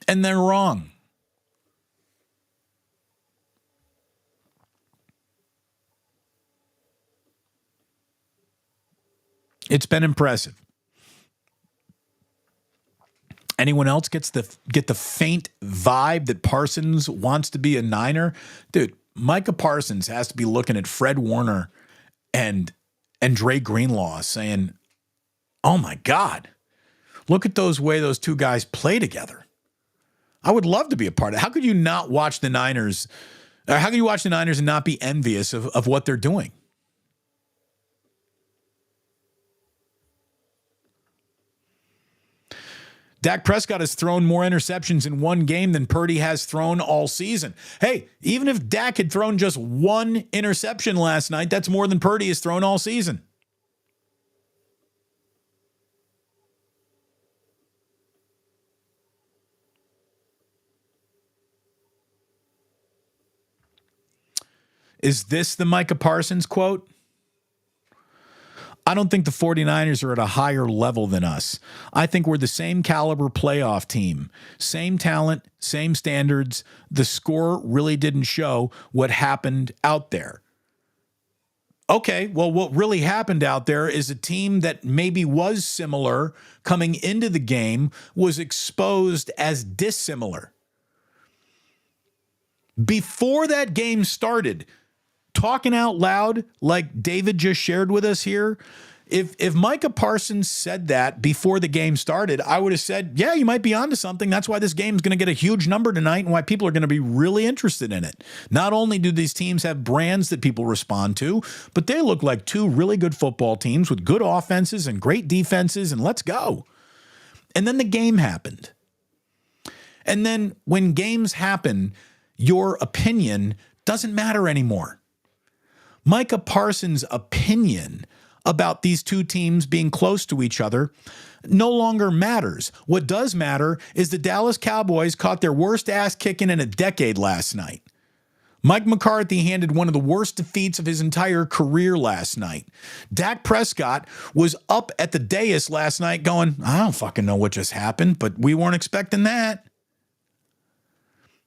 And they're wrong. It's been impressive. Anyone else get the faint vibe that Parsons wants to be a Niner? Dude, Micah Parsons has to be looking at Fred Warner and Dre Greenlaw saying, oh my God, look at those way those two guys play together. I would love to be a part of it. How could you not watch the Niners? Or how can you watch the Niners and not be envious of what they're doing? Dak Prescott has thrown more interceptions in one game than Purdy has thrown all season. Hey, even if Dak had thrown just one interception last night, that's more than Purdy has thrown all season. Is this the Micah Parsons quote? I don't think the 49ers are at a higher level than us. I think we're the same caliber playoff team. Same talent, same standards. The score really didn't show what happened out there. Okay, well, what really happened out there is a team that maybe was similar coming into the game was exposed as dissimilar. Before that game started, talking out loud like David just shared with us here, if Micah Parsons said that before the game started, I would have said, yeah, you might be onto something. That's why this game's going to get a huge number tonight and why people are going to be really interested in it. Not only do these teams have brands that people respond to, but they look like two really good football teams with good offenses and great defenses, and let's go. And then the game happened. And then when games happen, your opinion doesn't matter anymore. Micah Parsons' opinion about these two teams being close to each other no longer matters. What does matter is the Dallas Cowboys caught their worst ass kicking in a decade last night. Mike McCarthy handed one of the worst defeats of his entire career last night. Dak Prescott was up at the dais last night going, I don't fucking know what just happened, but we weren't expecting that.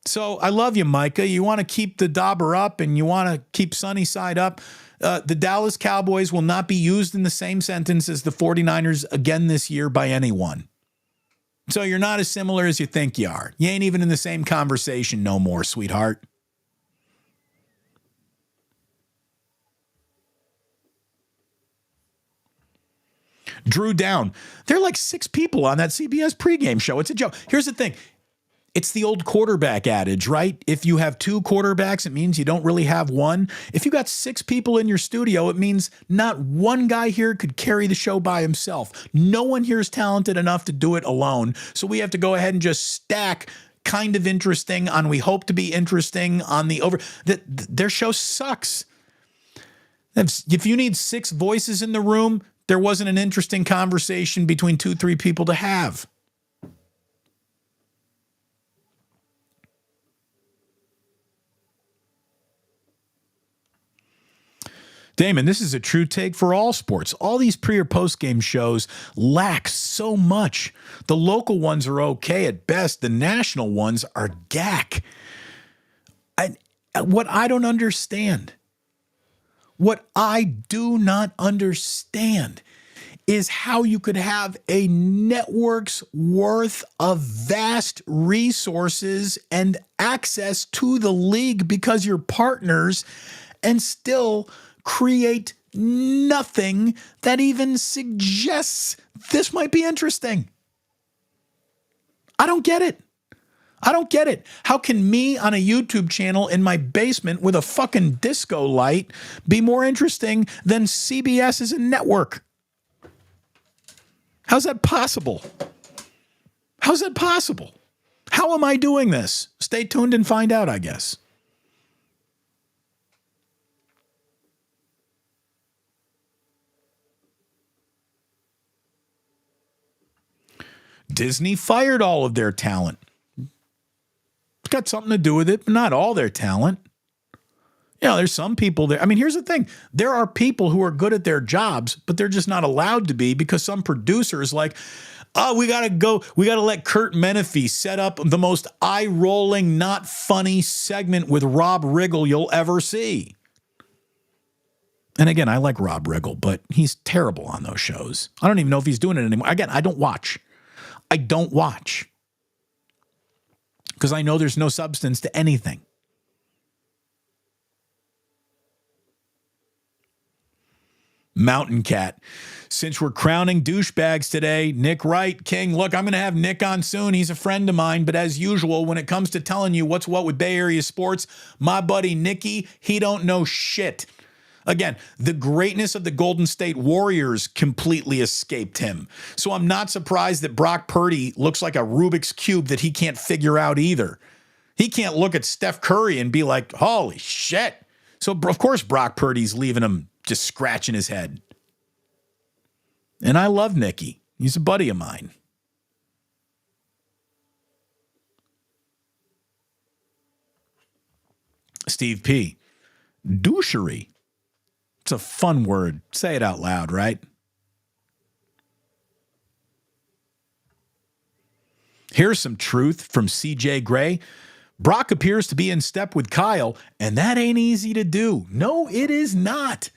So I love you, Micah. You want to keep the dauber up and you want to keep sunny side up. The Dallas Cowboys will not be used in the same sentence as the 49ers again this year by anyone. So you're not as similar as you think you are. You ain't even in the same conversation no more, sweetheart. Drew Down. There are like 6 people on that CBS pregame show. It's a joke. Here's the thing. It's the old quarterback adage, right? If you have 2 quarterbacks, it means you don't really have one. If you got 6 people in your studio, it means not one guy here could carry the show by himself. No one here is talented enough to do it alone. So we have to go ahead and just stack kind of interesting on we hope to be interesting on the over. Their show sucks. If you need 6 voices in the room, there wasn't an interesting conversation between 2-3 people to have. Damon, this is a true take for all sports. All these pre- or post-game shows lack so much. The local ones are okay at best. The national ones are gack. What I don't understand, what I do not understand is how you could have a network's worth of vast resources and access to the league because you're partners and still create nothing that even suggests this might be interesting. I don't get it. I don't get it. How can me on a YouTube channel in my basement with a fucking disco light be more interesting than CBS as a network? How's that possible? How's that possible? How am I doing this? Stay tuned and find out, I guess. Disney fired all of their talent. It's got something to do with it, but not all their talent. You know, there's some people there. I mean, here's the thing. There are people who are good at their jobs, but they're just not allowed to be because some producer is like, oh, we got to let Kurt Menefee set up the most eye-rolling, not funny segment with Rob Riggle you'll ever see. And again, I like Rob Riggle, but he's terrible on those shows. I don't even know if he's doing it anymore. Again, I don't watch. Because I know there's no substance to anything. Mountain Cat. Since we're crowning douchebags today, Nick Wright, King, look, I'm going to have Nick on soon. He's a friend of mine. But as usual, when it comes to telling you what's what with Bay Area sports, my buddy Nicky, he don't know shit. Again, the greatness of the Golden State Warriors completely escaped him. So I'm not surprised that Brock Purdy looks like a Rubik's Cube that he can't figure out either. He can't look at Steph Curry and be like, holy shit. So, of course, Brock Purdy's leaving him just scratching his head. And I love Nicky. He's a buddy of mine. Steve P. Douchery. It's a fun word. Say it out loud, right? Here's some truth from CJ Gray. Brock appears to be in step with Kyle, and that ain't easy to do. No, it is not.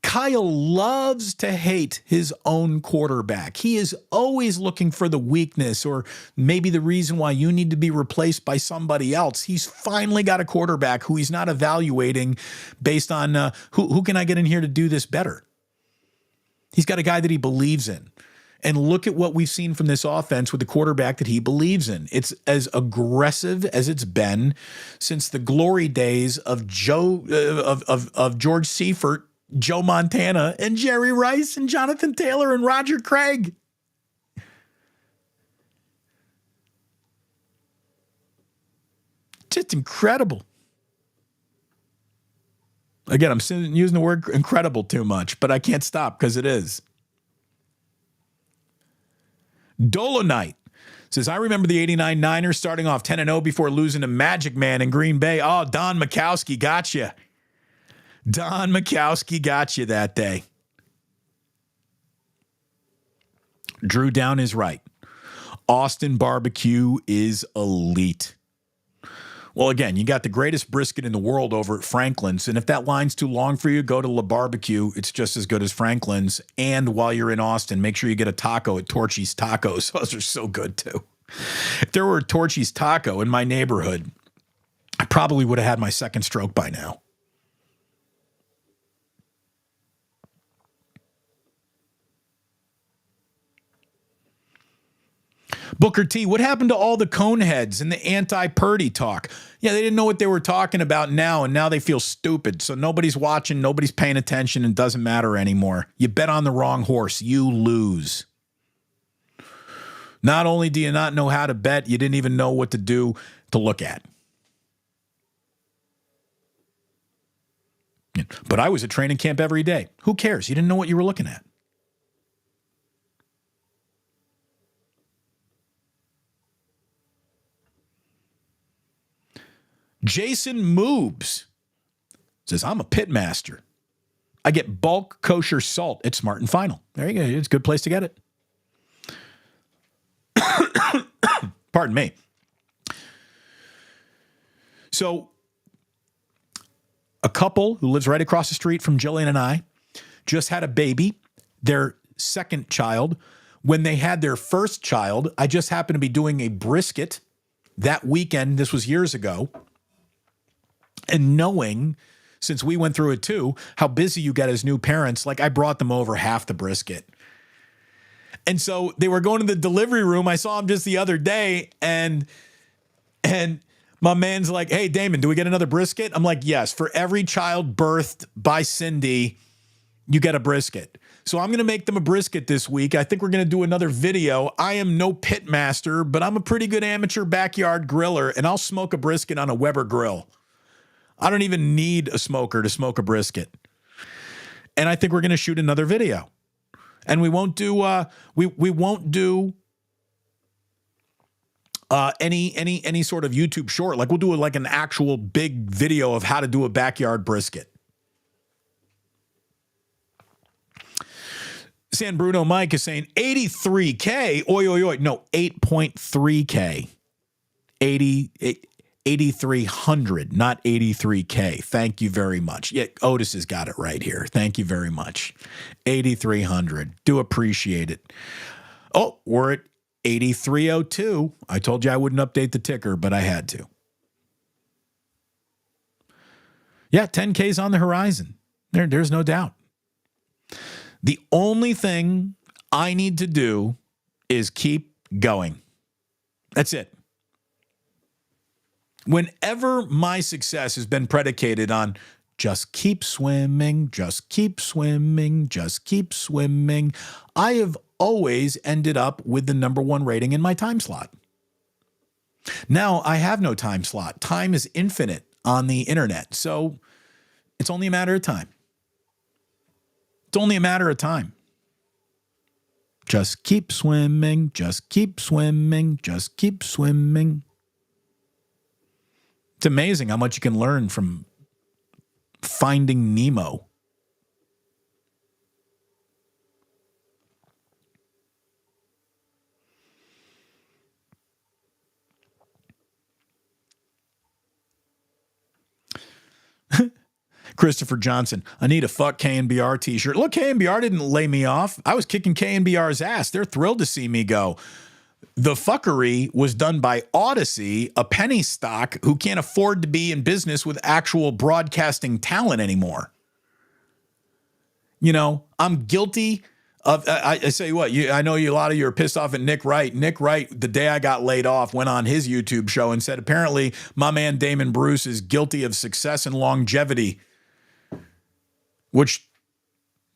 Kyle loves to hate his own quarterback. He is always looking for the weakness or maybe the reason why you need to be replaced by somebody else. He's finally got a quarterback who he's not evaluating based on who can I get in here to do this better. He's got a guy that he believes in. And look at what we've seen from this offense with the quarterback that he believes in. It's as aggressive as it's been since the glory days of George Seifert, Joe Montana, and Jerry Rice, and Jonathan Taylor, and Roger Craig. Just incredible. Again, I'm using the word incredible too much, but I can't stop because it is. Dolonite says, I remember the 89 Niners starting off 10-0 before losing to Magic Man in Green Bay. Oh, Don Majkowski got you. Don Majkowski got you that day. Drew Down is right. Austin barbecue is elite. Well, again, you got the greatest brisket in the world over at Franklin's. And if that line's too long for you, go to La Barbecue. It's just as good as Franklin's. And while you're in Austin, make sure you get a taco at Torchy's Tacos. Those are so good, too. If there were a Torchy's Taco in my neighborhood, I probably would have had my second stroke by now. Booker T, what happened to all the coneheads and the anti-Purdy talk? Yeah, they didn't know what they were talking about now, and now they feel stupid. So nobody's watching, nobody's paying attention, and it doesn't matter anymore. You bet on the wrong horse, you lose. Not only do you not know how to bet, you didn't even know what to do to look at. But I was at training camp every day. Who cares? You didn't know what you were looking at. Jason Moobs says, I'm a pit master. I get bulk kosher salt at Smart and Final. There you go. It's a good place to get it. Pardon me. So a couple who lives right across the street from Jillian and I just had a baby, their second child. When they had their first child, I just happened to be doing a brisket that weekend. This was years ago. And knowing, since we went through it too, how busy you get as new parents, like I brought them over half the brisket. And so they were going to the delivery room. I saw them just the other day, and my man's like, "Hey, Damon, do we get another brisket?" I'm like, "Yes, for every child birthed by Cindy, you get a brisket." So I'm going to make them a brisket this week. I think we're going to do another video. I am no pit master, but I'm a pretty good amateur backyard griller, and I'll smoke a brisket on a Weber grill. I don't even need a smoker to smoke a brisket. And I think we're going to shoot another video. And we won't do any sort of YouTube short. Like we'll do like an actual big video of how to do a backyard brisket. San Bruno Mike is saying 83K. Oi, oi, oi. No, 8.3K. 8,300, not 83K. Thank you very much. Yeah, Otis has got it right here. Thank you very much. 8,300. Do appreciate it. Oh, we're at 8,302. I told you I wouldn't update the ticker, but I had to. Yeah, 10K's on the horizon. There's no doubt. The only thing I need to do is keep going. That's it. Whenever my success has been predicated on just keep swimming, just keep swimming, just keep swimming, I have always ended up with the number one rating in my time slot. Now I have no time slot. Time is infinite on the internet, so it's only a matter of time. It's only a matter of time. Just keep swimming, just keep swimming, just keep swimming. It's amazing how much you can learn from Finding Nemo. Christopher Johnson, I need a fuck KNBR t-shirt. Look, KNBR didn't lay me off. I was kicking KNBR's ass. They're thrilled to see me go. The fuckery was done by Odyssey, a penny stock who can't afford to be in business with actual broadcasting talent anymore. You know, I'm guilty of, I say what, I know a lot of you are pissed off at Nick Wright. Nick Wright, the day I got laid off, went on his YouTube show and said, apparently my man Damon Bruce is guilty of success and longevity, which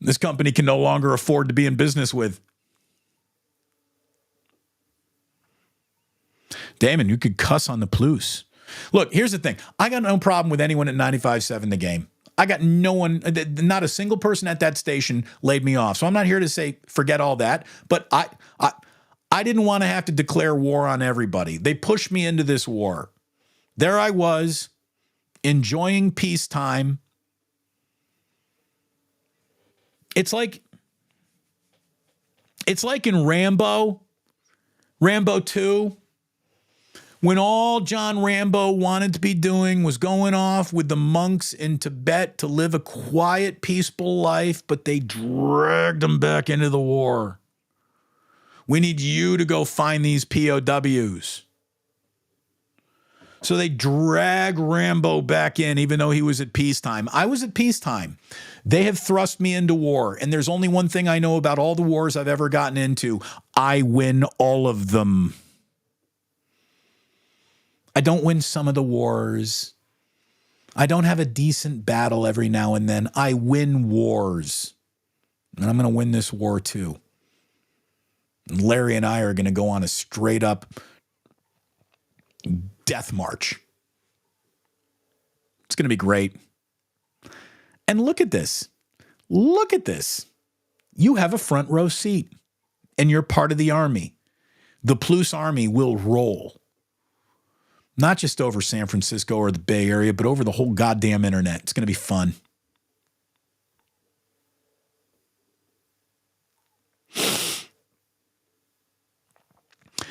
this company can no longer afford to be in business with. Damon, you could cuss on the Plus. Look, here's the thing. I got no problem with anyone at 95.7 The Game. I got no one, not a single person at that station laid me off. So I'm not here to say forget all that. But I didn't want to have to declare war on everybody. They pushed me into this war. There I was, enjoying peacetime. It's like in Rambo 2, when all John Rambo wanted to be doing was going off with the monks in Tibet to live a quiet, peaceful life, but they dragged him back into the war. We need you to go find these POWs. So they drag Rambo back in, even though he was at peacetime. I was at peacetime. They have thrust me into war. And there's only one thing I know about all the wars I've ever gotten into. I win all of them. I don't win some of the wars. I don't have a decent battle every now and then. I win wars. And I'm going to win this war too. And Larry and I are going to go on a straight up death march. It's going to be great. And look at this. Look at this. You have a front row seat and you're part of the army. The Plus Army will roll. Not just over San Francisco or the Bay Area, but over the whole goddamn internet. It's going to be fun.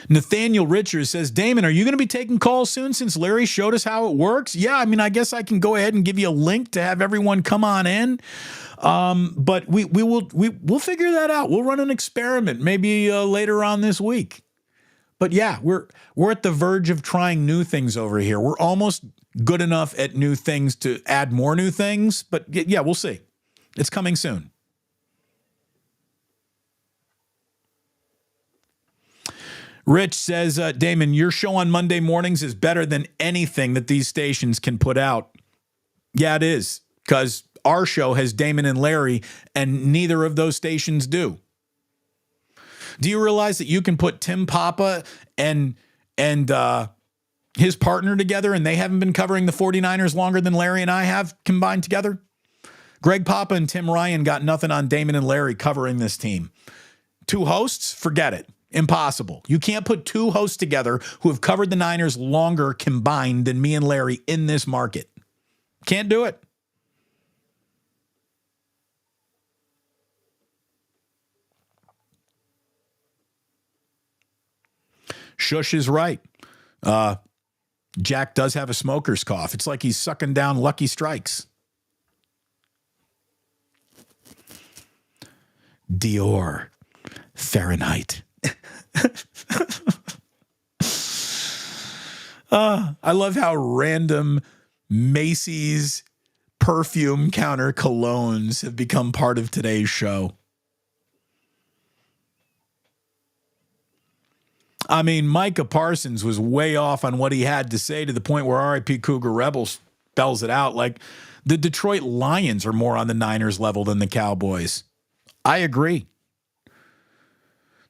Nathaniel Richards says, Damon, are you going to be taking calls soon since Larry showed us how it works? Yeah, I mean, I guess I can go ahead and give you a link to have everyone come on in. But we'll figure that out. We'll run an experiment maybe later on this week. But yeah, we're at the verge of trying new things over here. We're almost good enough at new things to add more new things. But yeah, we'll see. It's coming soon. Rich says, Damon, your show on Monday mornings is better than anything that these stations can put out. Yeah, it is, because our show has Damon and Larry, and neither of those stations do. Do you realize that you can put Tim Papa and his partner together, and they haven't been covering the 49ers longer than Larry and I have combined together? Greg Papa and Tim Ryan got nothing on Damon and Larry covering this team. 2 hosts? Forget it. Impossible. You can't put 2 hosts together who have covered the Niners longer combined than me and Larry in this market. Can't do it. Shush is right. Jack does have a smoker's cough. It's like he's sucking down Lucky Strikes. Dior. Fahrenheit. I love how random Macy's perfume counter colognes have become part of today's show. I mean, Micah Parsons was way off on what he had to say to the point where RIP Cougar Rebel spells it out. Like, the Detroit Lions are more on the Niners level than the Cowboys. I agree.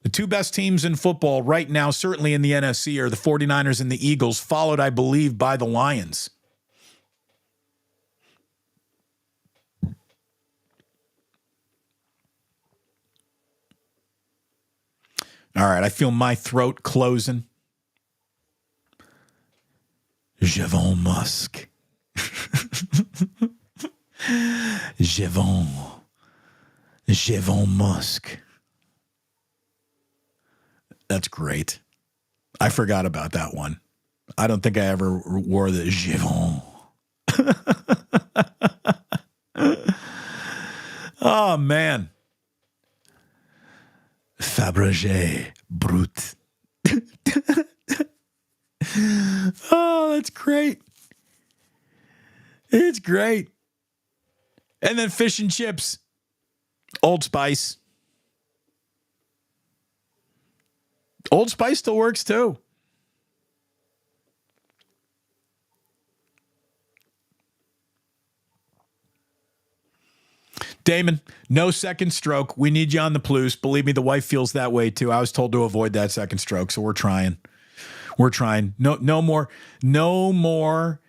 The 2 best teams in football right now, certainly in the NFC, are the 49ers and the Eagles, followed, I believe, by the Lions. All right, I feel my throat closing. Javon Musk. Javon Musk. That's great. I forgot about that one. I don't think I ever wore the Javon. Oh, man. Fabergé Brut. Oh, that's great. It's great. And then fish and chips. Old Spice. Old Spice still works too. Damon, no second stroke. We need you on the Plus. Believe me, the wife feels that way too. I was told to avoid that second stroke, so we're trying. We're trying. No more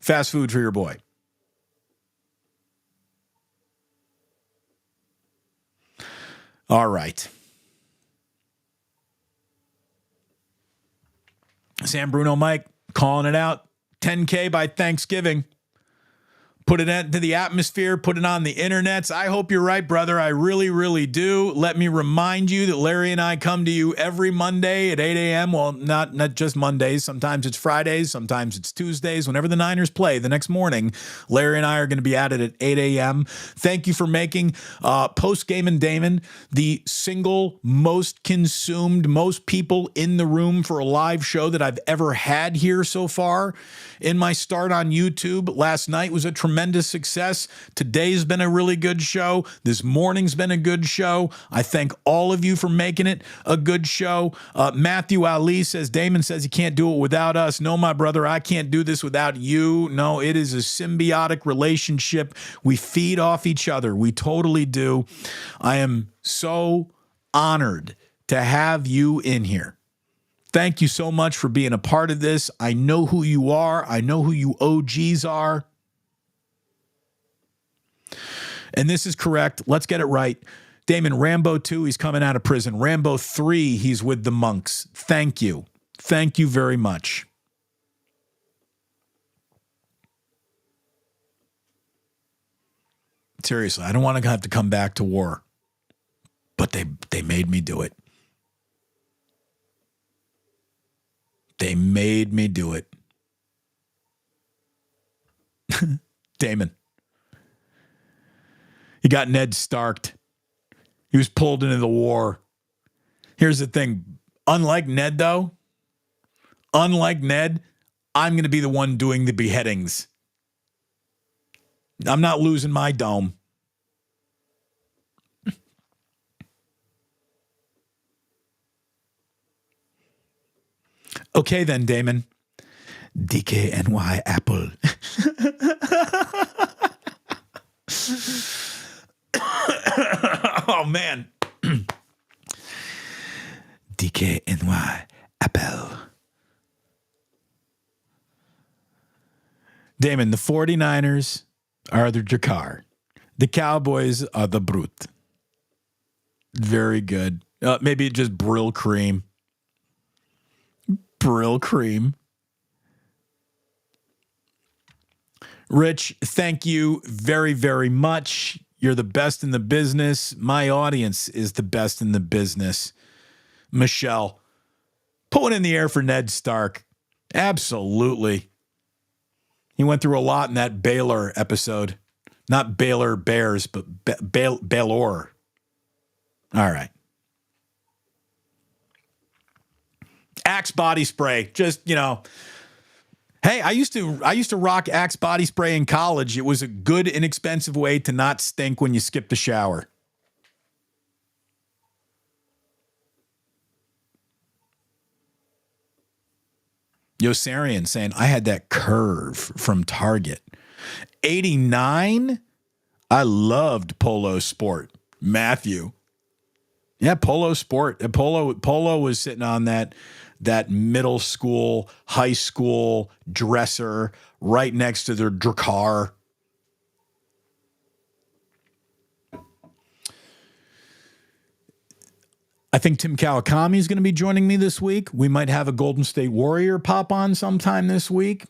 fast food for your boy. All right. San Bruno Mike calling it out. 10K by Thanksgiving. Put it into the atmosphere, put it on the internets. I hope you're right, brother. I really, really do. Let me remind you that Larry and I come to you every Monday at 8 a.m. Well, not just Mondays. Sometimes it's Fridays. Sometimes it's Tuesdays. Whenever the Niners play the next morning, Larry and I are going to be at it at 8 a.m. Thank you for making Post Game and Damon the single most consumed, most people in the room for a live show that I've ever had here so far. In my start on YouTube, last night was a tremendous success. Today's been a really good show. This morning's been a good show. I thank all of you for making it a good show. Matthew Ali says, Damon says he can't do it without us. No, my brother, I can't do this without you. No, it is a symbiotic relationship. We feed off each other. We totally do. I am so honored to have you in here. Thank you so much for being a part of this. I know who you are. I know who you OGs are. And this is correct. Let's get it right. Damon, Rambo 2, he's coming out of prison. Rambo 3, he's with the monks. Thank you. Thank you very much. Seriously, I don't want to have to come back to war. But they made me do it. They made me do it. Damon. He got Ned Starked. He was pulled into the war. Here's the thing. Unlike Ned, though, I'm going to be the one doing the beheadings. I'm not losing my dome. Okay, then, Damon. DKNY Apple. Oh, man. DKNY Apple. Damon, the 49ers are the Jakar. The Cowboys are the Brute. Very good. Maybe just Brill Cream. Brill Cream. Rich, thank you very, very much. You're the best in the business. My audience is the best in the business. Michelle, put one in the air for Ned Stark. Absolutely. He went through a lot in that Baylor episode. Not Baylor Bears, but Baylor. All right. Axe body spray. Just, hey, I used to rock Axe body spray in college. It was a good, inexpensive way to not stink when you skip the shower. Yosarian saying, I had that curve from Target. 89? I loved Polo Sport. Matthew. Yeah, Polo Sport. Polo was sitting on that middle school, high school dresser right next to their Drakkar. I think Tim Kawakami is going to be joining me this week. We might have a Golden State Warrior pop on sometime this week.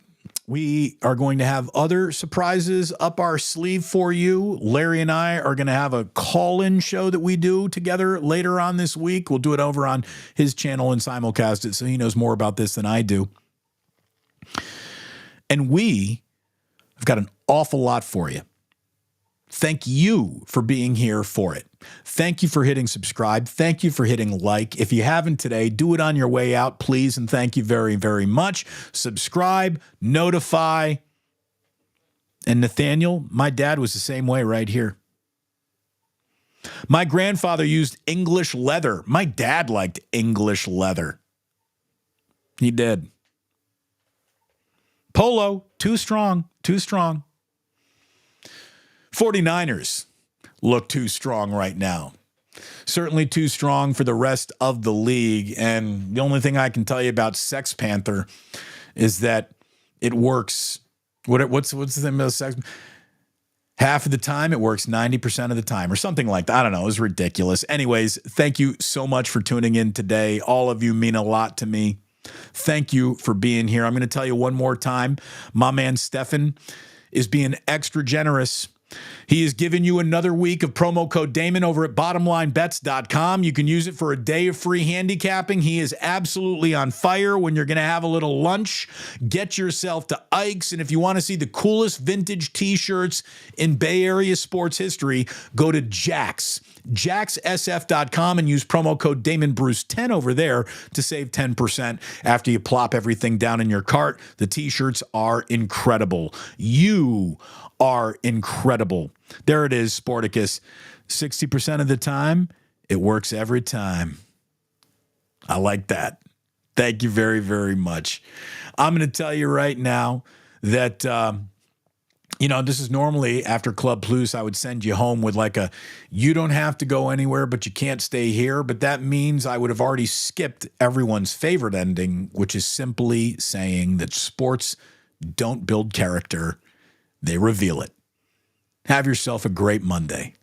We are going to have other surprises up our sleeve for you. Larry and I are going to have a call-in show that we do together later on this week. We'll do it over on his channel and simulcast it so he knows more about this than I do. And we have got an awful lot for you. Thank you for being here for it. Thank you for hitting subscribe. Thank you for hitting like. If you haven't today, do it on your way out, please. And thank you very, very much. Subscribe, notify. And Nathaniel, my dad was the same way right here. My grandfather used English leather. My dad liked English leather. He did. Polo, too strong, too strong. 49ers look too strong right now. Certainly too strong for the rest of the league. And the only thing I can tell you about Sex Panther is that it works. What's the thing about Sex? Half of the time, it works 90% of the time or something like that. I don't know. It was ridiculous. Anyways, thank you so much for tuning in today. All of you mean a lot to me. Thank you for being here. I'm going to tell you one more time. My man Stefan is being extra generous. He has given you another week of promo code Damon over at bottomlinebets.com. You can use it for a day of free handicapping. He is absolutely on fire. When you're going to have a little lunch, get yourself to Ike's. And if you want to see the coolest vintage t-shirts in Bay Area sports history, go to Jack's. JacksSF.com and use promo code DamonBruce10 over there to save 10% after you plop everything down in your cart. The t-shirts are incredible. You are incredible. There it is, Sporticus. 60% of the time, it works every time. I like that. Thank you very, very much. I'm going to tell you right now that, this is normally after Club Plus, I would send you home with like you don't have to go anywhere, but you can't stay here. But that means I would have already skipped everyone's favorite ending, which is simply saying that sports don't build character. They reveal it. Have yourself a great Monday.